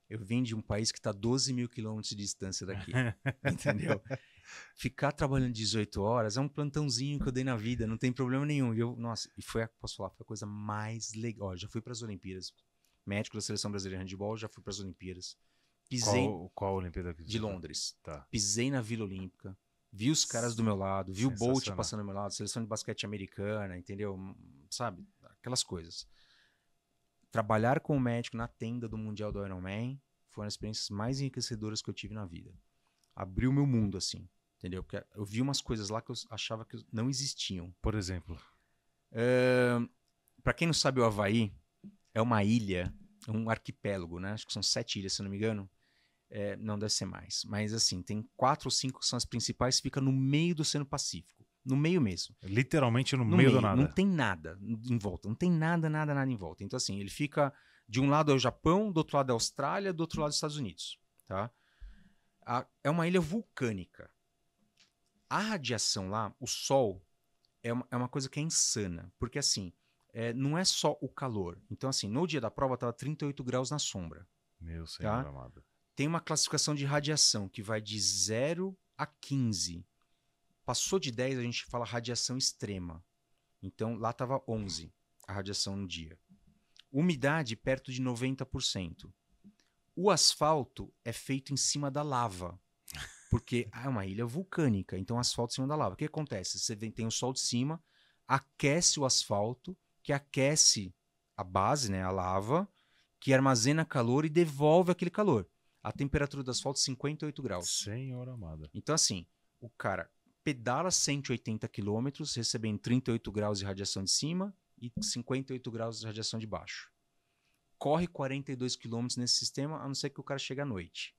Eu vim de um país que está a 12 mil quilômetros de distância daqui. Entendeu? Ficar trabalhando 18 horas é um plantãozinho que eu dei na vida, não tem problema nenhum. Posso falar, foi a coisa mais legal. Já fui para as Olimpíadas. Médico da Seleção Brasileira de Handebol, já fui para as Olimpíadas. Pisei Qual Olimpíada que de Londres. Tá. Pisei na Vila Olímpica. Vi os caras do meu lado, vi o Bolt passando do meu lado, seleção de basquete americana, entendeu? Sabe? Aquelas coisas. Trabalhar com o médico na tenda do Mundial do Ironman foi uma das experiências mais enriquecedoras que eu tive na vida. Abriu meu mundo, assim, entendeu? Porque eu vi umas coisas lá que eu achava que não existiam. Por exemplo? Para quem não sabe, o Havaí é uma ilha, um arquipélago, né? Acho que são 7 ilhas, se eu não me engano. Não deve ser mais. Mas, assim, tem 4 ou 5 que são as principais, fica no meio do Oceano Pacífico. No meio mesmo. Literalmente no meio do nada. Não tem nada em volta. Não tem nada em volta. Então, assim, ele fica... De um lado é o Japão, do outro lado é a Austrália, do outro lado é os Estados Unidos. Tá? É uma ilha vulcânica. A radiação lá, o Sol, é uma coisa que é insana. Porque assim, não é só o calor. Então assim, no dia da prova tava 38 graus na sombra. Meu senhor Tá? amado. Tem uma classificação de radiação que vai de 0 a 15. Passou de 10, a gente fala radiação extrema. Então, lá estava 11 a radiação no dia. Umidade perto de 90%. O asfalto é feito em cima da lava, porque é uma ilha vulcânica, então asfalto em cima da lava. O que acontece? Você tem o sol de cima, aquece o asfalto, que aquece a base, né, a lava, que armazena calor e devolve aquele calor. A temperatura do asfalto é 58 graus. Senhor amado. Então, assim, o cara pedala 180 quilômetros, recebendo 38 graus de radiação de cima e 58 graus de radiação de baixo. Corre 42 quilômetros nesse sistema, a não ser que o cara chegue à noite.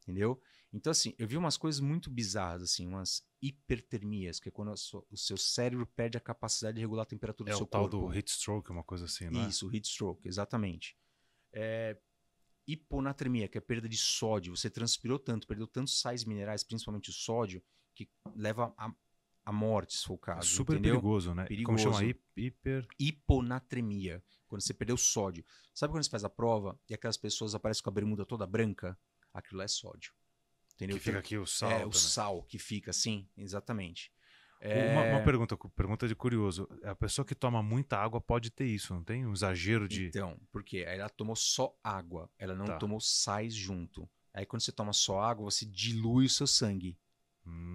Entendeu? Então, assim, eu vi umas coisas muito bizarras, assim, umas hipertermias, que é quando o seu cérebro perde a capacidade de regular a temperatura do seu corpo. É o tal do heat stroke, uma coisa assim, né? Isso, heat stroke, exatamente. Hiponatremia, que é perda de sódio. Você transpirou tanto, perdeu tantos sais minerais, principalmente o sódio, que leva a morte, se for o caso. É super entendeu? perigoso, né? Perigoso. Como chama? Hiponatremia, quando você perdeu sódio. Sabe quando você faz a prova e aquelas pessoas aparecem com a bermuda toda branca? Aquilo é sódio. Entendeu? Que fica aqui o sal. O sal que fica assim, exatamente. Uma pergunta de curioso. A pessoa que toma muita água pode ter isso, não tem? Um exagero de... Então, por quê? Aí ela tomou só água, ela não tomou sais junto. Aí quando você toma só água, você dilui o seu sangue.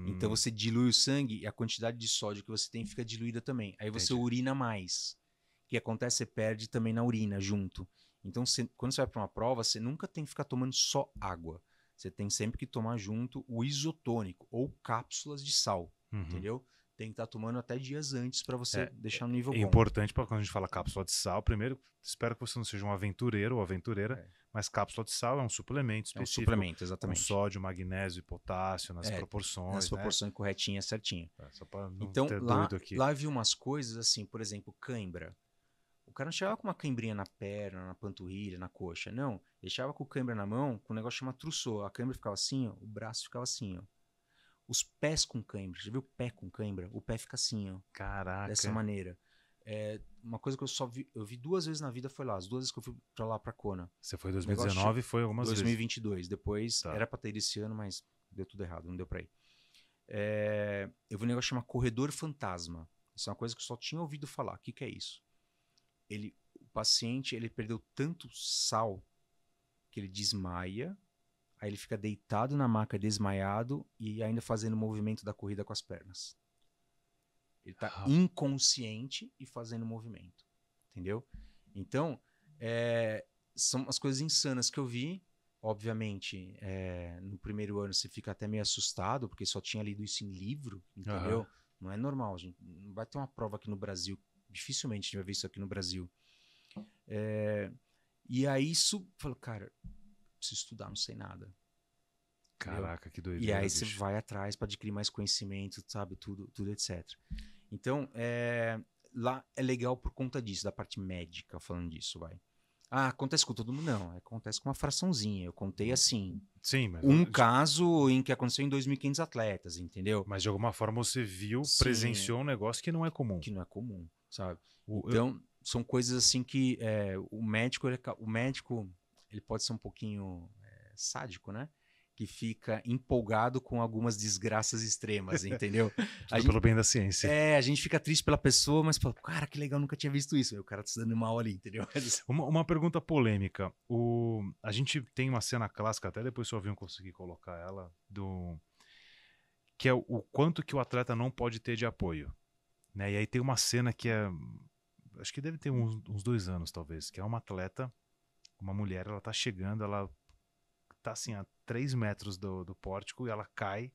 Então você dilui o sangue e a quantidade de sódio que você tem fica diluída também. Aí você urina mais. O que acontece? Você perde também na urina junto. Então quando você vai para uma prova, você nunca tem que ficar tomando só água. Você tem sempre que tomar junto o isotônico ou cápsulas de sal, entendeu? Tem que estar tomando até dias antes para você deixar no nível bom. É importante para quando a gente fala cápsula de sal. Primeiro, espero que você não seja um aventureiro ou aventureira, mas cápsula de sal é um suplemento específico. É um suplemento, exatamente. Com sódio, magnésio e potássio nas proporções. Nas proporções corretinhas, certinho. Só para não então, ter doido aqui. Lá vi umas coisas assim, por exemplo, cãibra. O cara não chegava com uma cãibrinha na perna, na panturrilha, na coxa. Não, ele deixava com cãibra na mão, com um negócio chamado trussô. A cãibra ficava assim, ó, o braço ficava assim, ó. Os pés com cãibra. Já viu o pé com cãibra? O pé fica assim, ó. Caraca. Dessa maneira. Uma coisa que eu vi 2 vezes na vida foi lá. As 2 vezes que eu fui pra lá, pra Kona. Você foi em 2019 e foi algumas 2022. vezes. Depois, era pra ter ido esse ano, mas deu tudo errado, não deu pra ir. Eu vi um negócio chamado Corredor Fantasma. Isso é uma coisa que eu só tinha ouvido falar. O que é isso? O paciente ele perdeu tanto sal que ele desmaia. Aí ele fica deitado na maca, desmaiado e ainda fazendo o movimento da corrida com as pernas. Ele tá inconsciente e fazendo o movimento. Entendeu? Então, são as coisas insanas que eu vi. Obviamente, no primeiro ano você fica até meio assustado, porque só tinha lido isso em livro, entendeu? Não é normal, gente. Não vai ter uma prova aqui no Brasil. Dificilmente a gente vai ver isso aqui no Brasil. E aí isso, eu falo, cara, preciso estudar, não sei nada. Caraca, que doideira. E aí você vai atrás para adquirir mais conhecimento, sabe, tudo etc. Então, lá é legal por conta disso, da parte médica, falando disso, vai. Acontece com todo mundo? Não, acontece com uma fraçãozinha. Eu contei assim, mas caso em que aconteceu em 2.500 atletas, entendeu? Mas de alguma forma você viu, presenciou um negócio que não é comum. Que não é comum, sabe? Então, são coisas assim que o médico ele pode ser um pouquinho sádico, né? Que fica empolgado com algumas desgraças extremas, entendeu? Pelo bem da ciência. A gente fica triste pela pessoa, mas fala, cara, que legal, nunca tinha visto isso. Aí o cara tá se dando mal ali, entendeu? Uma pergunta polêmica. A gente tem uma cena clássica, até depois se o avião conseguir colocar ela, que é o quanto que o atleta não pode ter de apoio. Né? E aí tem uma cena que acho que deve ter uns 2 anos, talvez, que é uma atleta, uma mulher, ela tá chegando, ela tá assim a 3 metros do pórtico e ela cai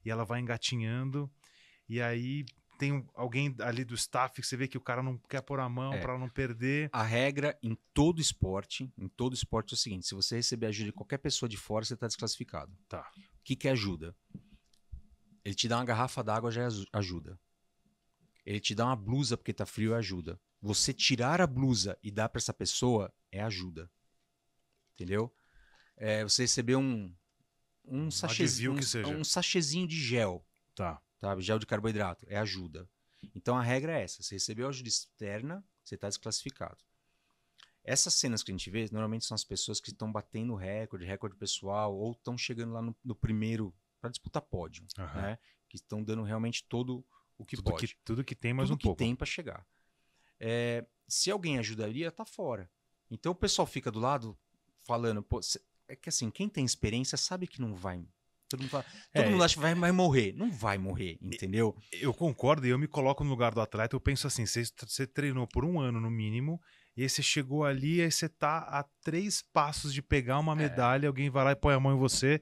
e ela vai engatinhando e aí tem alguém ali do staff que você vê que o cara não quer pôr a mão para não perder. A regra em todo esporte é o seguinte, se você receber ajuda de qualquer pessoa de fora, você tá desclassificado. Tá. O que é ajuda? Ele te dá uma garrafa d'água, já ajuda. Ele te dá uma blusa porque tá frio, ajuda. Você tirar a blusa e dar para essa pessoa é ajuda. Entendeu? Você receber um sachêzinho, um sachêzinho de gel, tá. Sabe? Gel de carboidrato, é ajuda. Então a regra é essa: você recebeu ajuda externa, você está desclassificado. Essas cenas que a gente vê, normalmente são as pessoas que estão batendo recorde pessoal, ou estão chegando lá no primeiro para disputar pódio, né? Que estão dando realmente todo o que pode. Tudo que tem, mais tudo um pouco. Tudo que tem para chegar. Se alguém ajudaria, tá fora. Então o pessoal fica do lado falando, pô, é que assim, quem tem experiência sabe que não vai. Todo mundo acha que vai morrer. Não vai morrer, entendeu? Eu concordo e eu me coloco no lugar do atleta. Eu penso assim: você treinou por um ano no mínimo, e aí você chegou ali, aí você tá a 3 passos de pegar uma medalha, alguém vai lá e põe a mão em você.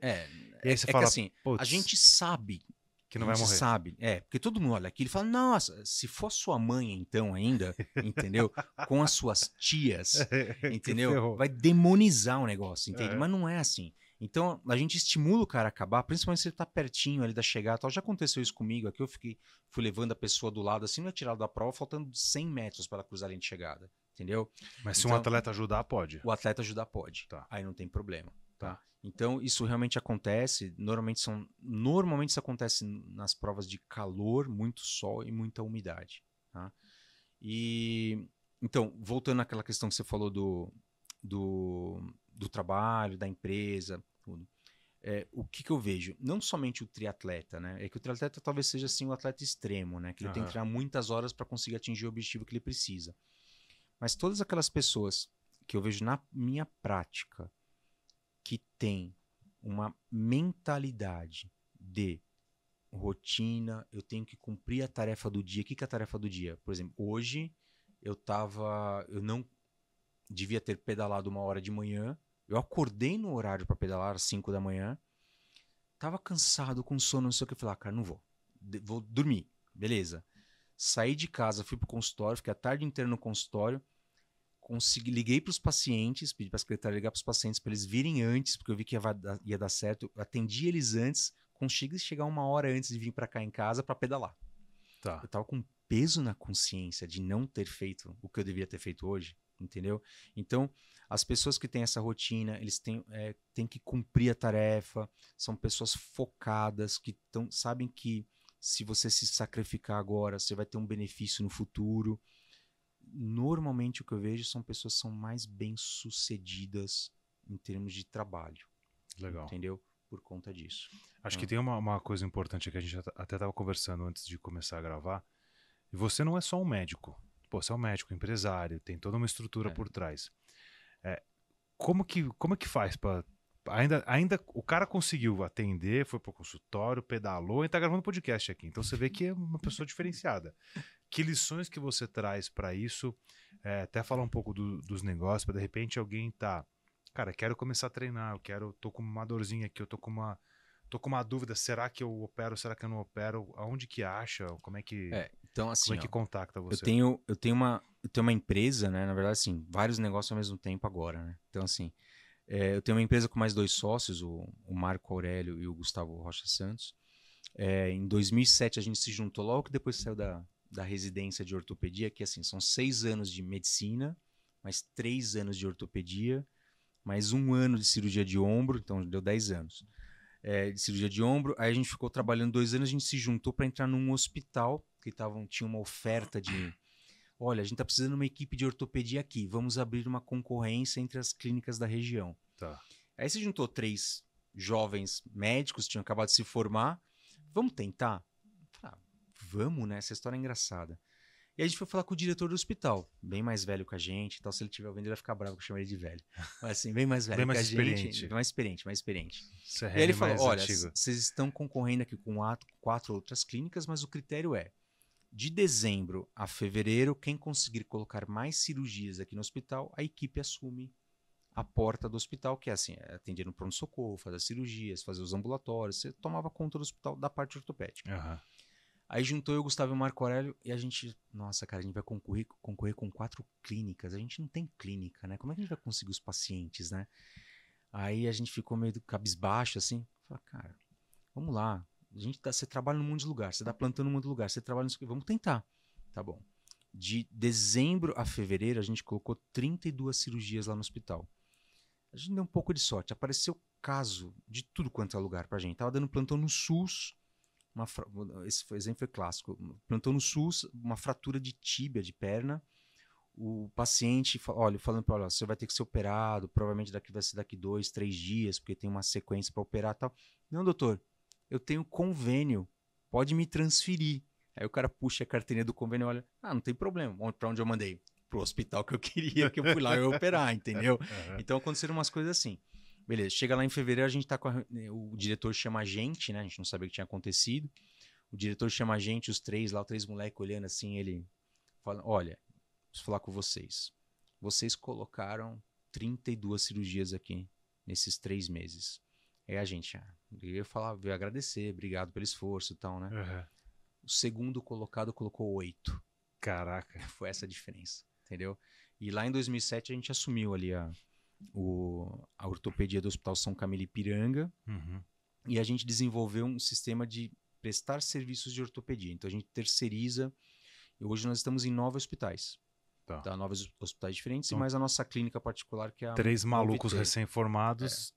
E aí você fala, que assim, a gente sabe que não vai morrer. Sabe, porque todo mundo olha aquilo e fala, nossa, se for sua mãe então ainda, entendeu? Com as suas tias, entendeu? Vai demonizar o negócio, entende? Mas não é assim. Então, a gente estimula o cara a acabar, principalmente se ele tá pertinho ali da chegada. Tal. Já aconteceu isso comigo aqui, fui levando a pessoa do lado assim, não é tirado da prova, faltando 100 metros para ela cruzar a linha de chegada, entendeu? Mas se um atleta ajudar, pode. O atleta ajudar pode, tá. Aí não tem problema, tá? Então, isso realmente acontece, normalmente isso acontece nas provas de calor, muito sol e muita umidade, tá? E, então, voltando àquela questão que você falou do trabalho, da empresa, tudo. O que eu vejo? Não somente o triatleta, né? É que o triatleta talvez seja assim, o atleta extremo, né? Que ele tem que treinar muitas horas para conseguir atingir o objetivo que ele precisa. Mas todas aquelas pessoas que eu vejo na minha prática que tem uma mentalidade de rotina, eu tenho que cumprir a tarefa do dia. O que é a tarefa do dia? Por exemplo, hoje eu não devia ter pedalado 1 hora de manhã, eu acordei no horário para pedalar às 5 da manhã, tava cansado, com sono, não sei o que, eu falei, cara, não vou dormir, beleza. Saí de casa, fui pro consultório, fiquei a tarde inteira no consultório, liguei para os pacientes, pedi para a secretária ligar para os pacientes para eles virem antes, porque eu vi que ia dar certo. Eu atendi eles antes, consegui chegar 1 hora antes de vir para cá em casa para pedalar. Tá. Eu tava com peso na consciência de não ter feito o que eu devia ter feito hoje, entendeu? Então, as pessoas que têm essa rotina, eles têm que cumprir a tarefa, são pessoas focadas, que sabem que se você se sacrificar agora, você vai ter um benefício no futuro. Normalmente o que eu vejo são pessoas que são mais bem-sucedidas em termos de trabalho. Legal. Entendeu? Por conta disso. Acho que tem uma coisa importante que a gente até estava conversando antes de começar a gravar. E você não é só um médico. Pô, você é um médico, empresário, tem toda uma estrutura por trás. Como que faz para... Ainda o cara conseguiu atender, foi pro consultório, pedalou e tá gravando podcast aqui. Então você vê que é uma pessoa diferenciada. Que lições que você traz para isso? Até falar um pouco dos negócios, para de repente alguém cara, quero começar a treinar, tô com uma dorzinha aqui, eu tô com uma dúvida, será que eu opero, será que eu não opero? Aonde que acha? Como é que então, assim, como é que contacta você? Eu tenho uma empresa, né? Na verdade, assim, vários negócios ao mesmo tempo agora, né? Então, assim, eu tenho uma empresa com mais 2 sócios, o Marco Aurélio e o Gustavo Rocha Santos. Em 2007 a gente se juntou logo que depois saiu da residência de ortopedia, que assim, são 6 anos de medicina, mais 3 anos de ortopedia, mais 1 ano de cirurgia de ombro, então deu 10 anos de cirurgia de ombro. Aí a gente ficou trabalhando 2 anos, a gente se juntou para entrar num hospital que tinha uma oferta de, olha, a gente está precisando de uma equipe de ortopedia aqui, vamos abrir uma concorrência entre as clínicas da região. Tá. Aí se juntou 3 jovens médicos, tinham acabado de se formar, vamos tentar? Vamos, né? Essa história é engraçada. E a gente foi falar com o diretor do hospital, bem mais velho que a gente, então se ele estiver ouvindo ele vai ficar bravo que eu chamei ele de velho. Mas assim, bem mais velho que a gente, mais experiente. E aí ele falou, olha, vocês estão concorrendo aqui com 4 outras clínicas, mas o critério é, de dezembro a fevereiro, quem conseguir colocar mais cirurgias aqui no hospital, a equipe assume a porta do hospital, que é assim, atender no pronto-socorro, fazer as cirurgias, fazer os ambulatórios, você tomava conta do hospital da parte ortopédica. Uhum. Aí juntou eu, Gustavo e o Marco Aurélio e a gente, nossa, cara, a gente vai concorrer com 4 clínicas. A gente não tem clínica, né? Como é que a gente vai conseguir os pacientes, né? Aí a gente ficou meio cabisbaixo, assim. Falei, cara, vamos lá. Você trabalha num monte de lugar, você dá plantão num monte de lugar, você trabalha nisso aqui, vamos tentar. Tá bom. De dezembro a fevereiro, a gente colocou 32 cirurgias lá no hospital. A gente deu um pouco de sorte. Apareceu caso de tudo quanto é lugar pra gente. Tava dando plantão no SUS, esse exemplo foi clássico. Plantão no SUS, uma fratura de tíbia, de perna. O paciente, falando para ela, você vai ter que ser operado, provavelmente vai ser daqui 2, 3 dias, porque tem uma sequência para operar e tal. Não, doutor, eu tenho convênio, pode me transferir. Aí o cara puxa a carteirinha do convênio e olha, não tem problema, para onde eu mandei? Pro hospital que eu queria, que eu fui lá e operar, entendeu? Uhum. Então aconteceram umas coisas assim. Beleza, chega lá em fevereiro, a gente tá com o diretor chama a gente, né? A gente não sabia o que tinha acontecido. O diretor chama a gente, os 3 lá, os 3 moleques olhando assim, ele fala, olha, preciso falar com vocês. Vocês colocaram 32 cirurgias aqui nesses 3 meses. Aí a gente, veio agradecer, obrigado pelo esforço e tal, né? Uhum. O segundo colocado colocou 8. Caraca. Foi essa a diferença, entendeu? E lá em 2007 a gente assumiu ali a ortopedia do Hospital São Camilo Ipiranga, Uhum. e a gente desenvolveu um sistema de prestar serviços de ortopedia. Então a gente terceiriza, e hoje nós estamos em 9 hospitais. Tá, 9 hospitais diferentes, então, e mais a nossa clínica particular, que é a 3 malucos recém-formados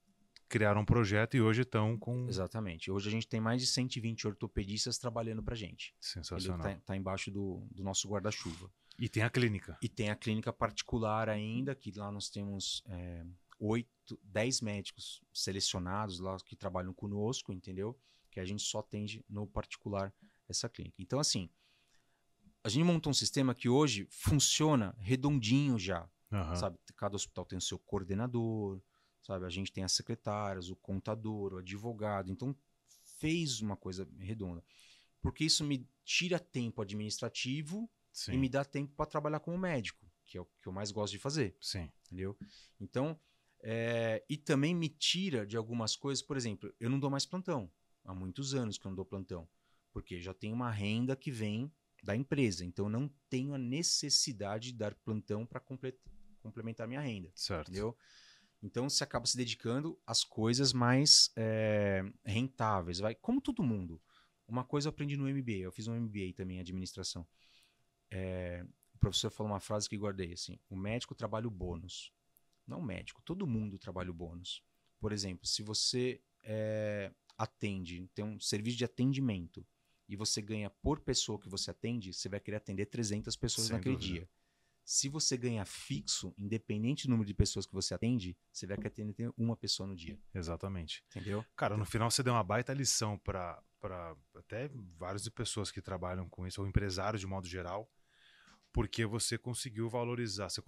criaram um projeto e hoje estão com... Exatamente. Hoje a gente tem mais de 120 ortopedistas trabalhando pra gente. Sensacional. Ele tá embaixo do nosso guarda-chuva. E tem a clínica. E tem a clínica particular ainda, que lá nós temos 10 médicos selecionados lá que trabalham conosco, entendeu? Que a gente só atende no particular essa clínica. Então, assim, a gente montou um sistema que hoje funciona redondinho já, sabe? Cada hospital tem o seu coordenador, sabe? A gente tem as secretárias, o contador, o advogado. Então, fez uma coisa redonda. Porque isso me tira tempo administrativo. Sim. E me dá tempo para trabalhar como médico, que é o que eu mais gosto de fazer. Sim. Entendeu? Então, e também me tira de algumas coisas. Por exemplo, eu não dou mais plantão. Há muitos anos que eu não dou plantão. Porque já tenho uma renda que vem da empresa. Então, eu não tenho a necessidade de dar plantão para complementar minha renda. Certo. Entendeu? Então, você acaba se dedicando às coisas mais rentáveis. Como todo mundo. Uma coisa eu aprendi no MBA. Eu fiz um MBA também em administração. O professor falou uma frase que guardei assim: o médico trabalha o bônus. Não o médico, todo mundo trabalha o bônus. Por exemplo, se você atende, tem um serviço de atendimento e você ganha por pessoa que você atende, você vai querer atender 300 pessoas Sem naquele dúvida. dia. Se você ganha fixo, independente do número de pessoas que você atende, você vai querer atender uma pessoa no dia. Exatamente. Entendeu? Cara, no final você deu uma baita lição para até várias de pessoas que trabalham com isso, ou empresários de modo geral, porque você conseguiu valorizar, você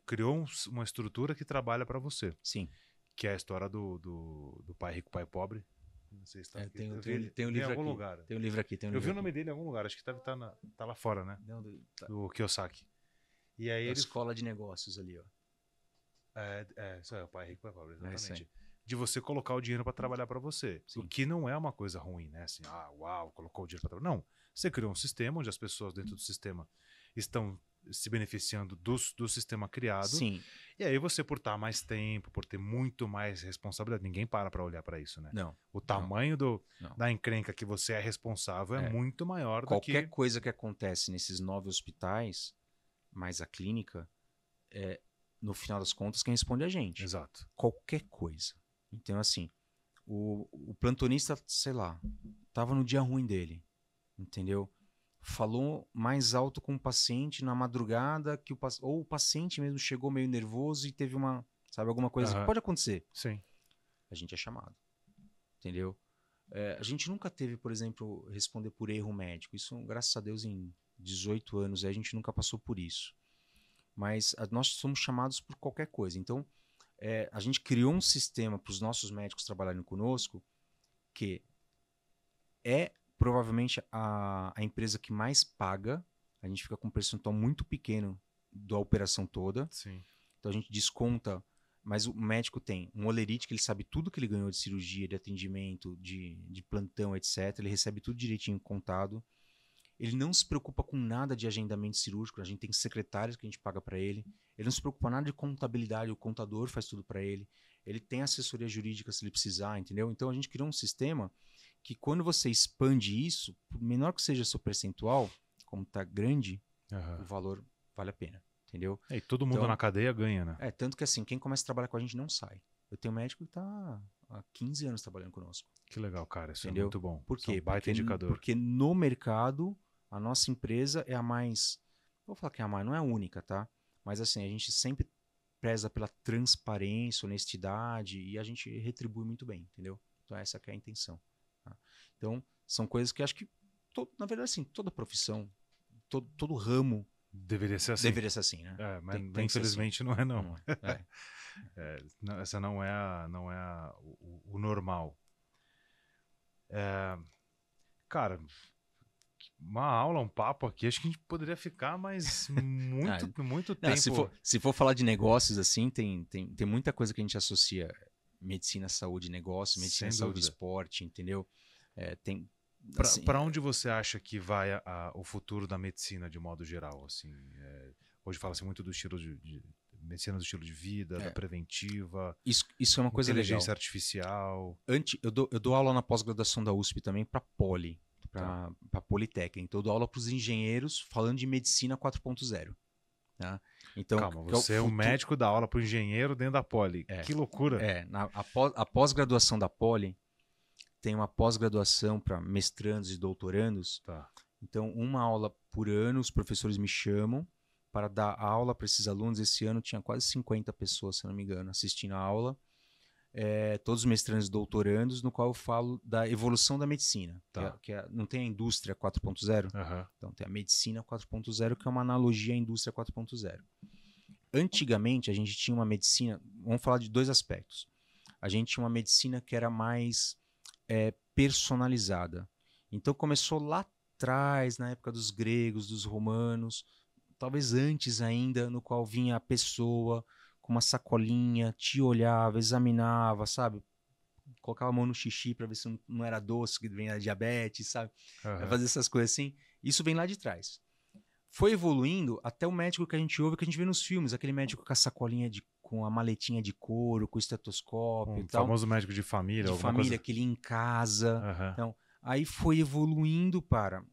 criou uma estrutura que trabalha para você. Sim. Que é a história do pai rico, pai pobre. Não sei se tá aqui. Tem um Tem livro em algum aqui. lugar. Tem um livro aqui. Eu vi o nome dele em algum lugar, acho que tá lá fora, né? Não, Do Kiyosaki. E aí a escola de negócios ali, ó. Isso é o pai rico, pai pobre, exatamente. De você colocar o dinheiro para trabalhar para você. Sim. O que não é uma coisa ruim, né? Assim, uau, colocou o dinheiro para trabalhar. Não. Você criou um sistema onde as pessoas dentro do sistema estão se beneficiando do sistema criado. Sim. E aí você, por estar mais tempo, por ter muito mais responsabilidade, ninguém para olhar para isso, né? Não. O tamanho da encrenca que você é responsável é muito maior do que... Qualquer coisa que acontece nesses 9 hospitais, mais a clínica, no final das contas, quem responde é a gente. Exato. Qualquer coisa. Então, assim, o plantonista, sei lá, tava no dia ruim dele, entendeu? Falou mais alto com o paciente na madrugada, ou o paciente mesmo chegou meio nervoso e teve alguma coisa que pode acontecer. Sim. A gente é chamado, entendeu? A gente nunca teve, por exemplo, responder por erro médico. Isso, graças a Deus, em 18 anos, a gente nunca passou por isso. Mas nós somos chamados por qualquer coisa. Então, a gente criou um sistema para os nossos médicos trabalharem conosco que é provavelmente a empresa que mais paga. A gente fica com um percentual muito pequeno da operação toda. Sim. Então a gente desconta, mas o médico tem um olerite que ele sabe tudo que ele ganhou de cirurgia, de atendimento, de plantão, etc. Ele recebe tudo direitinho contado. Ele não se preocupa com nada de agendamento cirúrgico. A gente tem secretários que a gente paga para ele. Ele não se preocupa nada de contabilidade. O contador faz tudo para ele. Ele tem assessoria jurídica se ele precisar, entendeu? Então a gente criou um sistema que quando você expande isso, por menor que seja o seu percentual, como está grande, o valor vale a pena, entendeu? E todo mundo na cadeia ganha, né? Tanto que assim, quem começa a trabalhar com a gente não sai. Eu tenho um médico que está há 15 anos trabalhando conosco. Que legal, cara. Isso Entendeu? é muito bom. Por Isso é quê? um baita indicador. Porque no mercado, a nossa empresa é a mais... Vou falar que é a mais, não é a única, tá? Mas assim, a gente sempre preza pela transparência, honestidade e a gente retribui muito bem, entendeu? Então essa que é a intenção. Tá? Então, são coisas que acho que, na verdade, assim, toda profissão, todo ramo Deveria ser assim. deveria ser assim, né? Mas Tem que ser infelizmente não é, não. Não é. Essa não é, o normal. Cara, uma aula, um papo aqui, acho que a gente poderia ficar mais muito Não, tempo. se for falar de negócios, assim, tem muita coisa que a gente associa medicina, saúde, negócio, medicina, Sem saúde, dúvida. esporte, entendeu? Tem... Para onde você acha que vai o futuro da medicina de modo geral? Assim, hoje fala-se muito do estilo de medicina do estilo de vida, da preventiva. Isso é uma coisa legal. Inteligência artificial. Eu dou aula na pós-graduação da USP também para Poli, para Politécnica. Então eu dou aula para os engenheiros falando de medicina 4.0. Tá? Então, Calma, você é um médico da aula para o engenheiro dentro da Poli. Que loucura. A pós-graduação da Poli tem uma pós-graduação para mestrandos e doutorandos. Tá. Então, uma aula por ano, os professores me chamam para dar aula para esses alunos. Esse ano tinha quase 50 pessoas, se não me engano, assistindo a aula. Todos os mestrandos e doutorandos, no qual eu falo da evolução da medicina. Tá. Não tem a indústria 4.0? Uhum. Então, tem a medicina 4.0, que é uma analogia à indústria 4.0. Antigamente, a gente tinha uma medicina... Vamos falar de dois aspectos. A gente tinha uma medicina que era mais personalizada. Então, começou lá atrás, na época dos gregos, dos romanos, talvez antes ainda, no qual vinha a pessoa com uma sacolinha, te olhava, examinava, sabe? Colocava a mão no xixi para ver se não era doce, que vem da diabetes, sabe? Uhum. Fazer essas coisas assim. Isso vem lá de trás. Foi evoluindo até o médico que a gente ouve, que a gente vê nos filmes, aquele médico com a sacolinha, com a maletinha de couro, com o estetoscópio e tal. O famoso médico de família. De família, que ele em casa. Uhum. Então, aí foi evoluindo para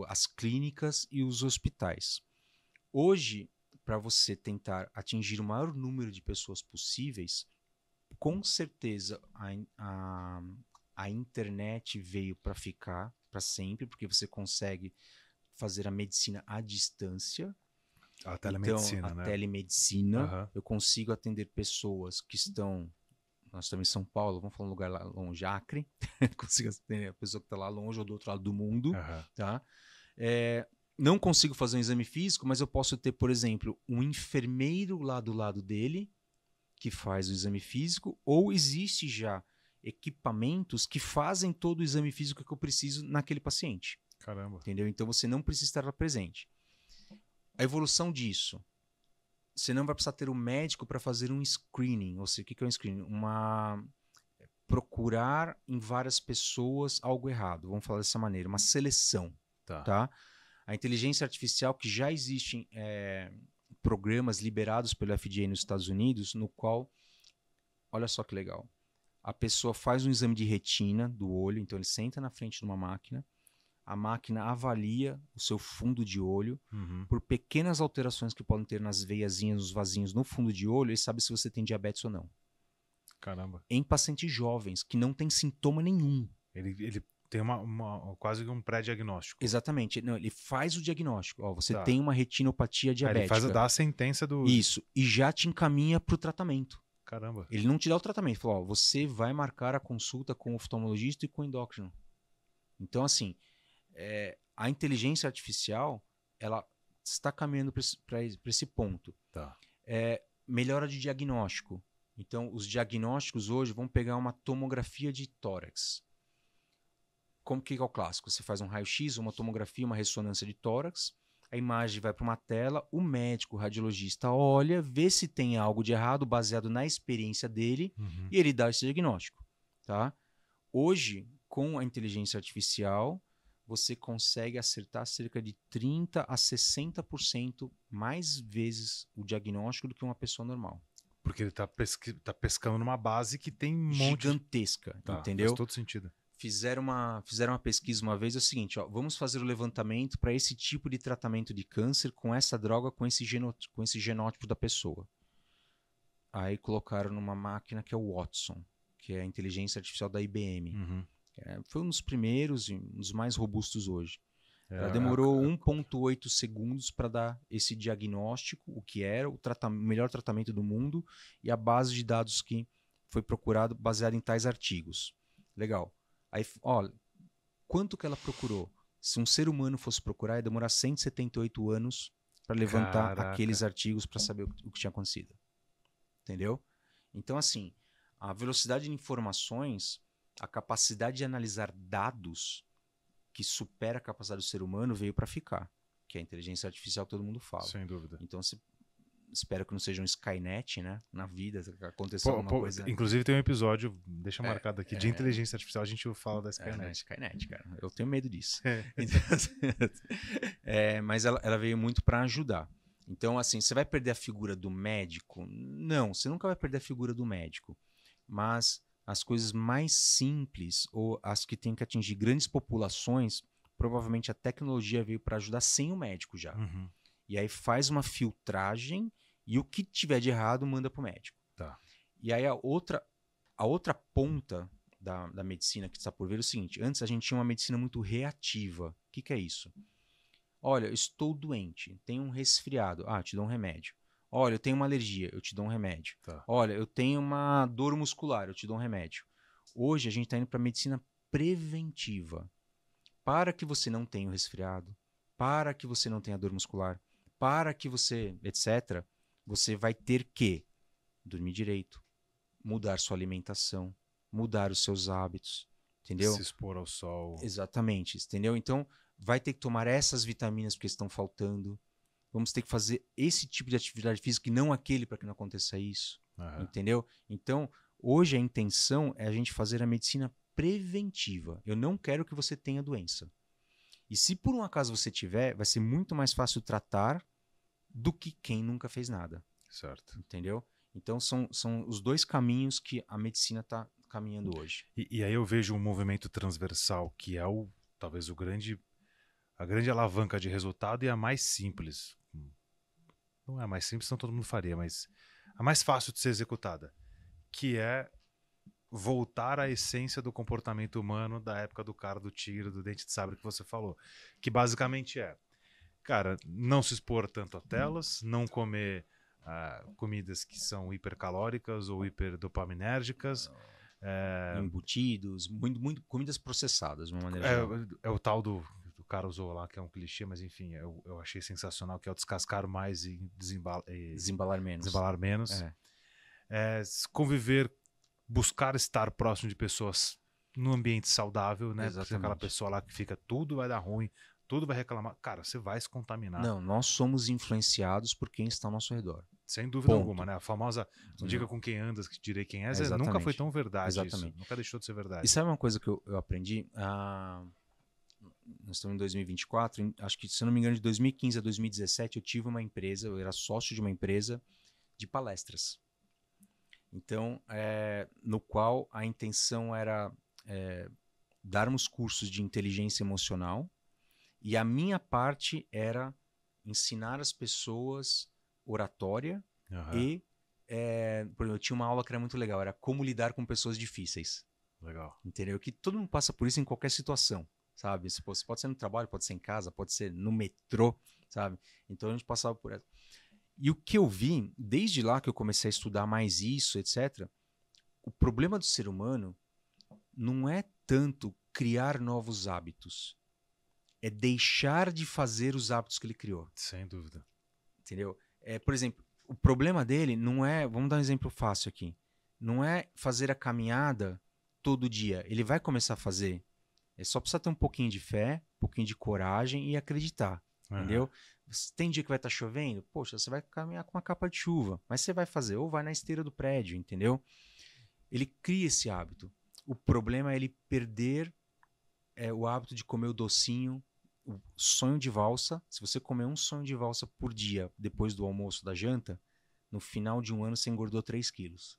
as clínicas e os hospitais. Hoje, para você tentar atingir o maior número de pessoas possíveis, com certeza a internet veio para ficar para sempre, porque você consegue fazer a medicina à distância. A telemedicina, então, né? A telemedicina. Uhum. Eu consigo atender pessoas que estão... Nós estamos em São Paulo, vamos falar um lugar lá longe, Acre. Consigo atender a pessoa que está lá longe ou do outro lado do mundo. Uhum. Tá? Não consigo fazer um exame físico, mas eu posso ter, por exemplo, um enfermeiro lá do lado dele que faz o exame físico, ou existe já equipamentos que fazem todo o exame físico que eu preciso naquele paciente. Caramba. Entendeu? Então você não precisa estar lá presente. A evolução disso. Você não vai precisar ter um médico para fazer um screening. Ou seja, o que é um screening? Procurar em várias pessoas algo errado. Vamos falar dessa maneira. Uma seleção. Tá? A inteligência artificial, que já existem programas liberados pelo FDA nos Estados Unidos, no qual, olha só que legal, a pessoa faz um exame de retina do olho, então ele senta na frente de uma máquina, a máquina avalia o seu fundo de olho, por pequenas alterações que podem ter nas veiazinhas, nos vasinhos no fundo de olho, ele sabe se você tem diabetes ou não. Caramba. Em pacientes jovens, que não tem sintoma nenhum. Ele tem quase um pré-diagnóstico. Exatamente. Não, ele faz o diagnóstico. Ó, você tem uma retinopatia diabética. Ele dá a sentença do... Isso. E já te encaminha para o tratamento. Caramba. Ele não te dá o tratamento. Ele fala, ó, você vai marcar a consulta com o oftalmologista e com o endócrino. Então, assim, a inteligência artificial, ela está caminhando para esse ponto. Tá. Melhora de diagnóstico. Então, os diagnósticos hoje vão pegar uma tomografia de tórax. Como que é o clássico? Você faz um raio-x, uma tomografia, uma ressonância de tórax, a imagem vai para uma tela, o médico, o radiologista olha, vê se tem algo de errado baseado na experiência dele e ele dá esse diagnóstico. Tá? Hoje, com a inteligência artificial, você consegue acertar cerca de 30% a 60% mais vezes o diagnóstico do que uma pessoa normal. Porque ele está pescando numa base que tem um monte... Gigantesca, entendeu? Faz todo sentido. Fizeram uma pesquisa uma vez, é o seguinte, ó, vamos fazer o levantamento para esse tipo de tratamento de câncer com essa droga, com esse genótipo da pessoa. Aí colocaram numa máquina que é o Watson, que é a inteligência artificial da IBM. Uhum. Foi um dos primeiros e um dos mais robustos hoje. É, Ela demorou 1,8 segundos para dar esse diagnóstico, o que era o melhor tratamento do mundo e a base de dados que foi procurado baseado em tais artigos. Legal. Aí, ó, quanto que ela procurou? Se um ser humano fosse procurar, ia demorar 178 anos para levantar Caraca. aqueles artigos para saber o que tinha acontecido. Entendeu? Então, assim, a velocidade de informações, a capacidade de analisar dados que supera a capacidade do ser humano veio para ficar, que é a inteligência artificial que todo mundo fala. Sem dúvida. Então, espero que não seja um Skynet, né? Na vida, aconteça alguma coisa. Inclusive tem um episódio, deixa marcado aqui, de inteligência artificial, a gente fala da Skynet. Skynet, cara. Eu tenho medo disso. Então, mas ela veio muito para ajudar. Então, assim, você vai perder a figura do médico? Não, você nunca vai perder a figura do médico. Mas as coisas mais simples, ou as que têm que atingir grandes populações, provavelmente a tecnologia veio para ajudar sem o médico já. Uhum. E aí faz uma filtragem e o que tiver de errado manda para o médico. Tá. E aí a outra ponta da medicina que está por ver é o seguinte: antes a gente tinha uma medicina muito reativa. O que é isso? Olha, eu estou doente, tenho um resfriado. Ah, eu te dou um remédio. Olha, eu tenho uma alergia, eu te dou um remédio. Tá. Olha, eu tenho uma dor muscular, eu te dou um remédio. Hoje a gente está indo para a medicina preventiva. Para que você não tenha o resfriado, para que você não tenha dor muscular, para que você, etc., você vai ter que dormir direito, mudar sua alimentação, mudar os seus hábitos, entendeu? Se expor ao sol. Exatamente, entendeu? Então, vai ter que tomar essas vitaminas porque estão faltando. Vamos ter que fazer esse tipo de atividade física e não aquele para que não aconteça isso, entendeu? Então, hoje a intenção é a gente fazer a medicina preventiva. Eu não quero que você tenha doença. E se por um acaso você tiver, vai ser muito mais fácil tratar do que quem nunca fez nada. Certo. Entendeu? Então são os dois caminhos que a medicina está caminhando hoje. E aí eu vejo um movimento transversal que é talvez a grande alavanca de resultado e a mais simples. Não é a mais simples, senão todo mundo faria, mas a mais fácil de ser executada, que é voltar à essência do comportamento humano da época do cara do tigre, do dente de sabre que você falou. Que basicamente cara, não se expor tanto a telas, não comer comidas que são hipercalóricas ou hiperdopaminérgicas. Embutidos, muito comidas processadas, de uma maneira geral. É o tal do cara usou lá, que é um clichê, mas enfim, eu achei sensacional, que é o descascar mais e desembalar menos. Desembalar menos. Conviver, buscar estar próximo de pessoas num ambiente saudável, né? Porque aquela pessoa lá que fica, tudo vai dar ruim, tudo vai reclamar. Cara, você vai se contaminar. Não, nós somos influenciados por quem está ao nosso redor. Sem dúvida alguma, né? A famosa não diga com quem andas, que direi quem és, nunca foi tão verdade isso. Nunca deixou de ser verdade. E sabe uma coisa que eu aprendi? Nós estamos em 2024, acho que, se eu não me engano, de 2015 a 2017, eu tive uma empresa, eu era sócio de uma empresa de palestras. Então, no qual a intenção era darmos cursos de inteligência emocional e a minha parte era ensinar as pessoas oratória e, por exemplo, eu tinha uma aula que era muito legal, era como lidar com pessoas difíceis. Legal. Entendeu? Que todo mundo passa por isso em qualquer situação, sabe? Pode ser no trabalho, pode ser em casa, pode ser no metrô, sabe? Então a gente passava por essa. E o que eu vi, desde lá que eu comecei a estudar mais isso, etc., o problema do ser humano não é tanto criar novos hábitos, é deixar de fazer os hábitos que ele criou. Sem dúvida. Entendeu? Por exemplo, o problema dele não é, vamos dar um exemplo fácil aqui, não é fazer a caminhada todo dia. Ele vai começar a fazer, só precisa ter um pouquinho de fé, um pouquinho de coragem e acreditar, entendeu? Tem dia que vai estar chovendo, poxa, você vai caminhar com uma capa de chuva, mas você vai fazer, ou vai na esteira do prédio, entendeu? Ele cria esse hábito. O problema é ele perder o hábito de comer o docinho, o sonho de valsa. Se você comer um sonho de valsa por dia, depois do almoço, da janta, no final de um ano você engordou 3 quilos.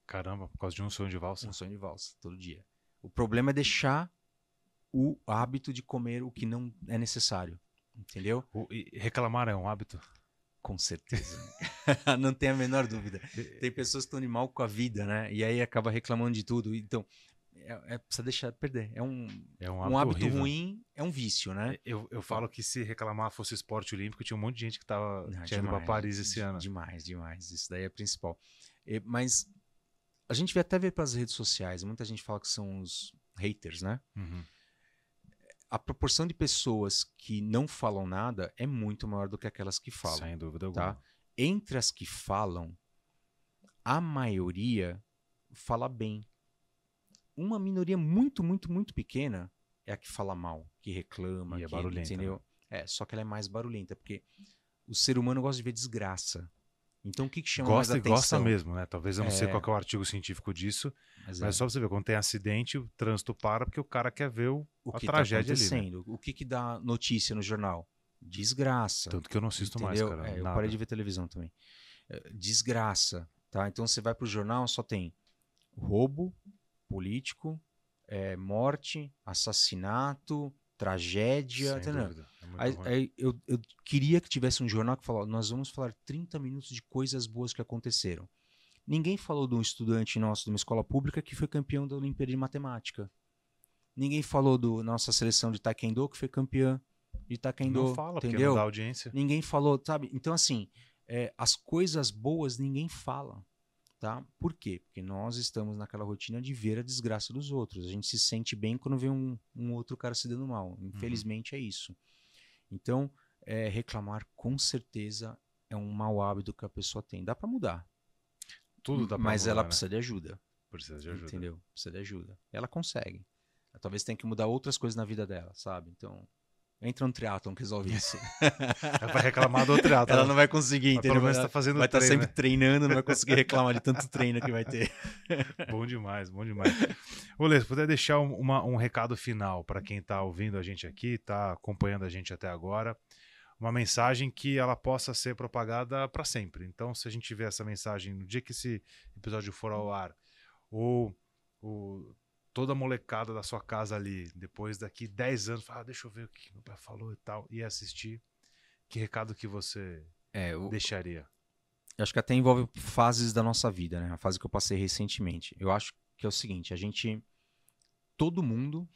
Caramba, por causa de um sonho de valsa? Um sonho de valsa, todo dia. O problema é deixar o hábito de comer o que não é necessário. Entendeu? E reclamar é um hábito? Com certeza. Não tem a menor dúvida. Tem pessoas que estão de mal com a vida, né? E aí acaba reclamando de tudo. Então, precisa deixar perder. É um hábito horrível. ruim, é um vício, né? Eu falo que se reclamar fosse esporte olímpico, tinha um monte de gente que tinha ido demais, para Paris esse ano. Demais. Isso daí é principal. Mas a gente até vê pelas redes sociais, muita gente fala que são os haters, né? Uhum. A proporção de pessoas que não falam nada é muito maior do que aquelas que falam. Sem dúvida alguma. Tá? Entre as que falam, a maioria fala bem. Uma minoria muito, muito, muito pequena é a que fala mal, que reclama, e é barulhenta, entendeu? Né? Só que ela é mais barulhenta, porque o ser humano gosta de ver desgraça. Então o que chama mais atenção? Gosta mesmo, né? Talvez eu não sei qual que é o artigo científico disso, mas só pra você ver, quando tem acidente, o trânsito para porque o cara quer ver a que tragédia tá acontecendo. ali, né? O que dá notícia no jornal? Desgraça. Tanto que eu não assisto mais, cara. Eu parei de ver televisão também. Desgraça, tá? Então você vai pro jornal, só tem roubo, político, morte, assassinato, tragédia. Sem dúvida. Aí eu queria que tivesse um jornal que falava, nós vamos falar 30 minutos de coisas boas que aconteceram. Ninguém falou de um estudante nosso de uma escola pública que foi campeão da Olimpíada de Matemática. Ninguém falou da nossa seleção de Taekwondo que foi campeã de Taekwondo. Não fala, entendeu? Porque não dá audiência. Ninguém falou, sabe? Então, assim, as coisas boas ninguém fala. Tá? Por quê? Porque nós estamos naquela rotina de ver a desgraça dos outros. A gente se sente bem quando vê um outro cara se dando mal. Infelizmente é isso. Então, reclamar com certeza é um mau hábito que a pessoa tem. Dá para mudar. Tudo dá pra Mas mudar, ela né? precisa de ajuda. Precisa de ajuda. Entendeu? Precisa de ajuda. Ela consegue. Ela talvez tenha que mudar outras coisas na vida dela, sabe? Então, entra no triatlon que resolve isso. Ela vai reclamar do triatlon. Ela não vai conseguir, entendeu? Pelo menos tá fazendo vai estar treino, sempre treinando, não vai conseguir reclamar de tanto treino que vai ter. Bom demais, bom demais. Ô, Lê, se puder deixar um recado final para quem tá ouvindo a gente aqui, tá acompanhando a gente até agora, uma mensagem que ela possa ser propagada para sempre. Então, se a gente tiver essa mensagem no dia que esse episódio for ao ar, ou toda a molecada da sua casa ali, depois daqui 10 anos, fala, deixa eu ver o que meu pai falou e tal, e assistir, que recado que você deixaria? Eu acho que até envolve fases da nossa vida, né? A fase que eu passei recentemente. Eu acho que é o seguinte, todo mundo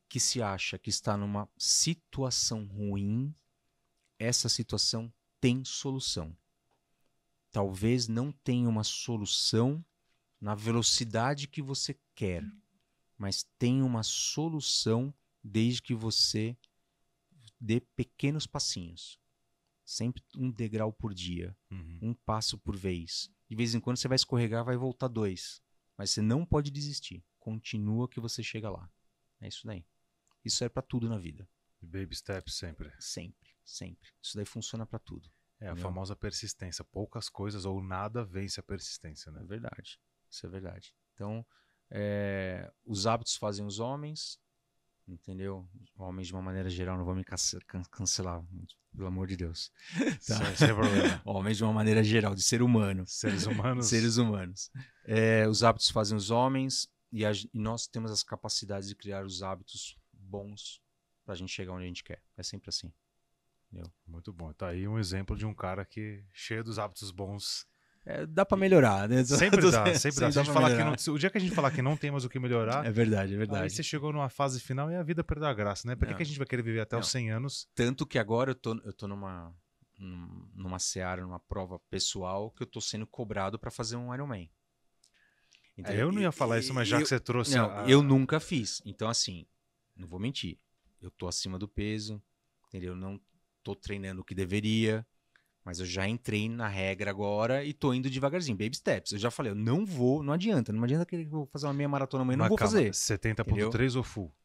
que se acha que está numa situação ruim, essa situação tem solução. Talvez não tenha uma solução na velocidade que você quer, mas tem uma solução desde que você dê pequenos passinhos. Sempre um degrau por dia, um passo por vez. De vez em quando você vai escorregar, vai voltar 2. Mas você não pode desistir. Continua que você chega lá. É isso daí. Isso serve para tudo na vida. Baby steps sempre. Sempre. Isso daí funciona para tudo. A famosa persistência. Poucas coisas ou nada vence a persistência, né? É verdade. Isso é verdade. Então, os hábitos fazem os homens, entendeu? Homens de uma maneira geral, não vou me cancelar, pelo amor de Deus. Tá? Sem problema. Homens de uma maneira geral, de ser humano. Seres humanos. Seres humanos. Os hábitos fazem os homens e nós temos as capacidades de criar os hábitos bons pra gente chegar onde a gente quer. É sempre assim. Entendeu? Muito bom. Tá aí um exemplo de um cara que cheio dos hábitos bons. Dá pra melhorar, né? Sempre dá. Se a gente falar o dia que a gente falar que não tem mais o que melhorar... É verdade. Aí você chegou numa fase final e a vida perdeu a graça, né? Por que a gente vai querer viver até os 100 anos? Tanto que agora eu tô numa seara, numa prova pessoal, que eu tô sendo cobrado pra fazer um Ironman. Então, eu não ia falar isso, mas já que você trouxe... Eu nunca fiz. Então, assim, não vou mentir. Eu tô acima do peso, entendeu? Não tô treinando o que deveria... Mas eu já entrei na regra agora e tô indo devagarzinho, baby steps. Eu já falei, eu não adianta que eu vou fazer uma meia maratona amanhã, não vou fazer. 70.3 ou full?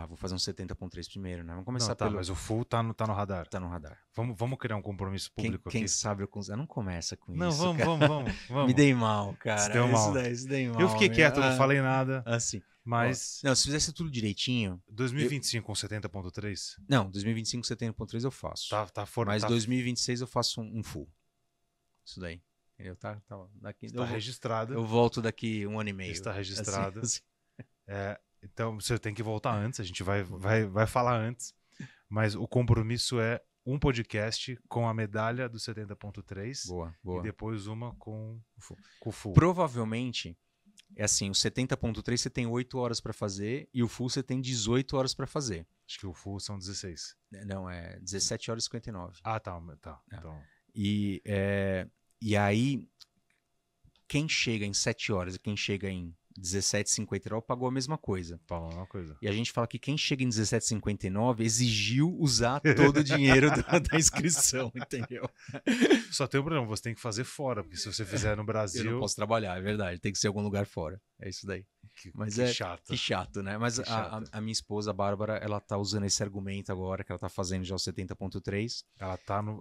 Vou fazer um 70.3 primeiro, né? Vamos começar pelo... mas o full tá no radar. Tá no radar. Vamos criar um compromisso público aqui. Quem sabe eu não começa com não, isso. Vamos. Me dei mal, cara. Se deu mal. Isso dei mal. Eu fiquei quieto, não falei nada. Assim. Mas... Não, se fizesse tudo direitinho... 2025 com 70.3? Não, 2025 70.3 eu faço. Tá fora. Mas 2026 eu faço um full. Isso daí. Entendeu? Está registrado. Eu volto daqui 1 ano e meio. Está registrado. Assim. Então você tem que voltar antes, a gente vai falar antes. mas o compromisso é um podcast com a medalha do 70.3 Boa, e boa. depois uma com o full. Provavelmente, é assim, o 70.3 você tem 8 horas para fazer e o full você tem 18 horas para fazer. Acho que o full são 16. Não, é 17 horas e 59. Ah, tá. É. Então, E aí, quem chega em 7 horas e quem chega em 17h59 pagou a mesma coisa. falando uma coisa. E a gente fala que quem chega em 17h59 exigiu usar todo o dinheiro da inscrição, entendeu? Só tem um problema, você tem que fazer fora, porque se você fizer no Brasil... Eu não posso trabalhar, é verdade. Tem que ser em algum lugar fora. É isso daí. Mas que chato. Que chato, né? Mas Que chato. a minha esposa, a Bárbara, ela tá usando esse argumento agora, que ela tá fazendo já o 70.3.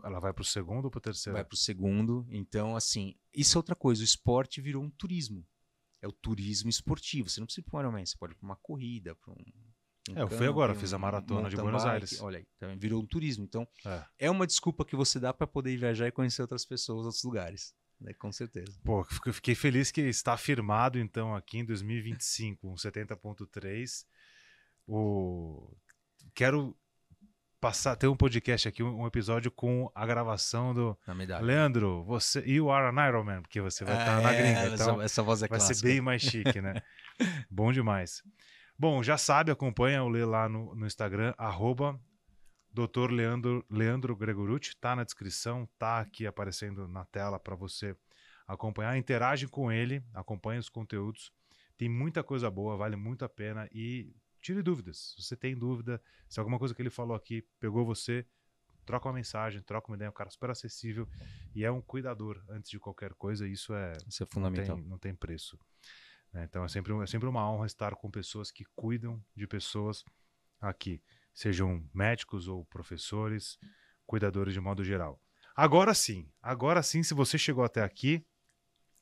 Ela vai pro segundo ou pro terceiro? Vai pro segundo. Então, assim, isso é outra coisa. O esporte virou um turismo. É o turismo esportivo. Você não precisa ir para um Ironman, você pode ir para uma corrida, para eu fui agora, fiz a maratona de Buenos Aires. Olha aí, também virou um turismo. Então, é uma desculpa que você dá para poder viajar e conhecer outras pessoas, outros lugares. Né? Com certeza. Pô, eu fiquei feliz que está firmado, então, aqui em 2025, um 70.3. Quero ter um podcast aqui, um episódio com a gravação do Leandro, você You are an Ironman, porque você vai estar na gringa, então essa voz é vai clássica. ser bem mais chique, né? Bom demais. Bom, já sabe, acompanha o Lê lá no Instagram, @Dr. Leandro Gregorucci, tá na descrição, tá aqui aparecendo na tela para você acompanhar, interage com ele, acompanhe os conteúdos, tem muita coisa boa, vale muito a pena e tire dúvidas. Se você tem dúvida, se alguma coisa que ele falou aqui pegou você, troca uma mensagem, troca uma ideia, é um cara super acessível e é um cuidador antes de qualquer coisa, isso é fundamental. Não tem preço. Então é sempre uma honra estar com pessoas que cuidam de pessoas aqui, sejam médicos ou professores, cuidadores de modo geral. Agora sim, se você chegou até aqui,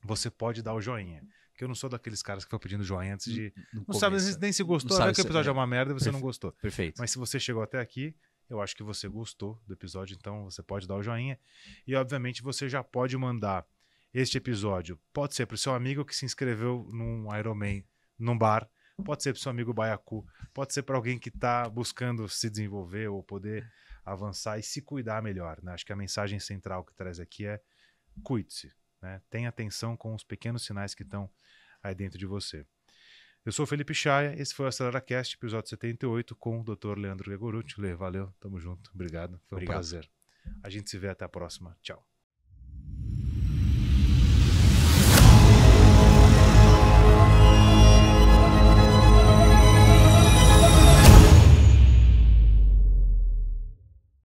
você pode dar o joinha. Porque eu não sou daqueles caras que ficam pedindo joinha antes de... Não sabe nem se gostou, vai que o episódio é uma merda e você não gostou. Perfeito. Mas se você chegou até aqui, eu acho que você gostou do episódio, então você pode dar o joinha. E, obviamente, você já pode mandar este episódio. Pode ser para o seu amigo que se inscreveu num Ironman, num bar. Pode ser para o seu amigo baiacu. Pode ser para alguém que está buscando se desenvolver ou poder avançar e se cuidar melhor. Né? Acho que a mensagem central que traz aqui é cuide-se. Né? Tenha atenção com os pequenos sinais que estão aí dentro de você. Eu sou o Felipe Chaia, esse foi o AceleraCast, episódio 78, com o Dr. Leandro Gregorucci. Lê, valeu, tamo junto, obrigado, foi um prazer. A gente se vê até a próxima, tchau.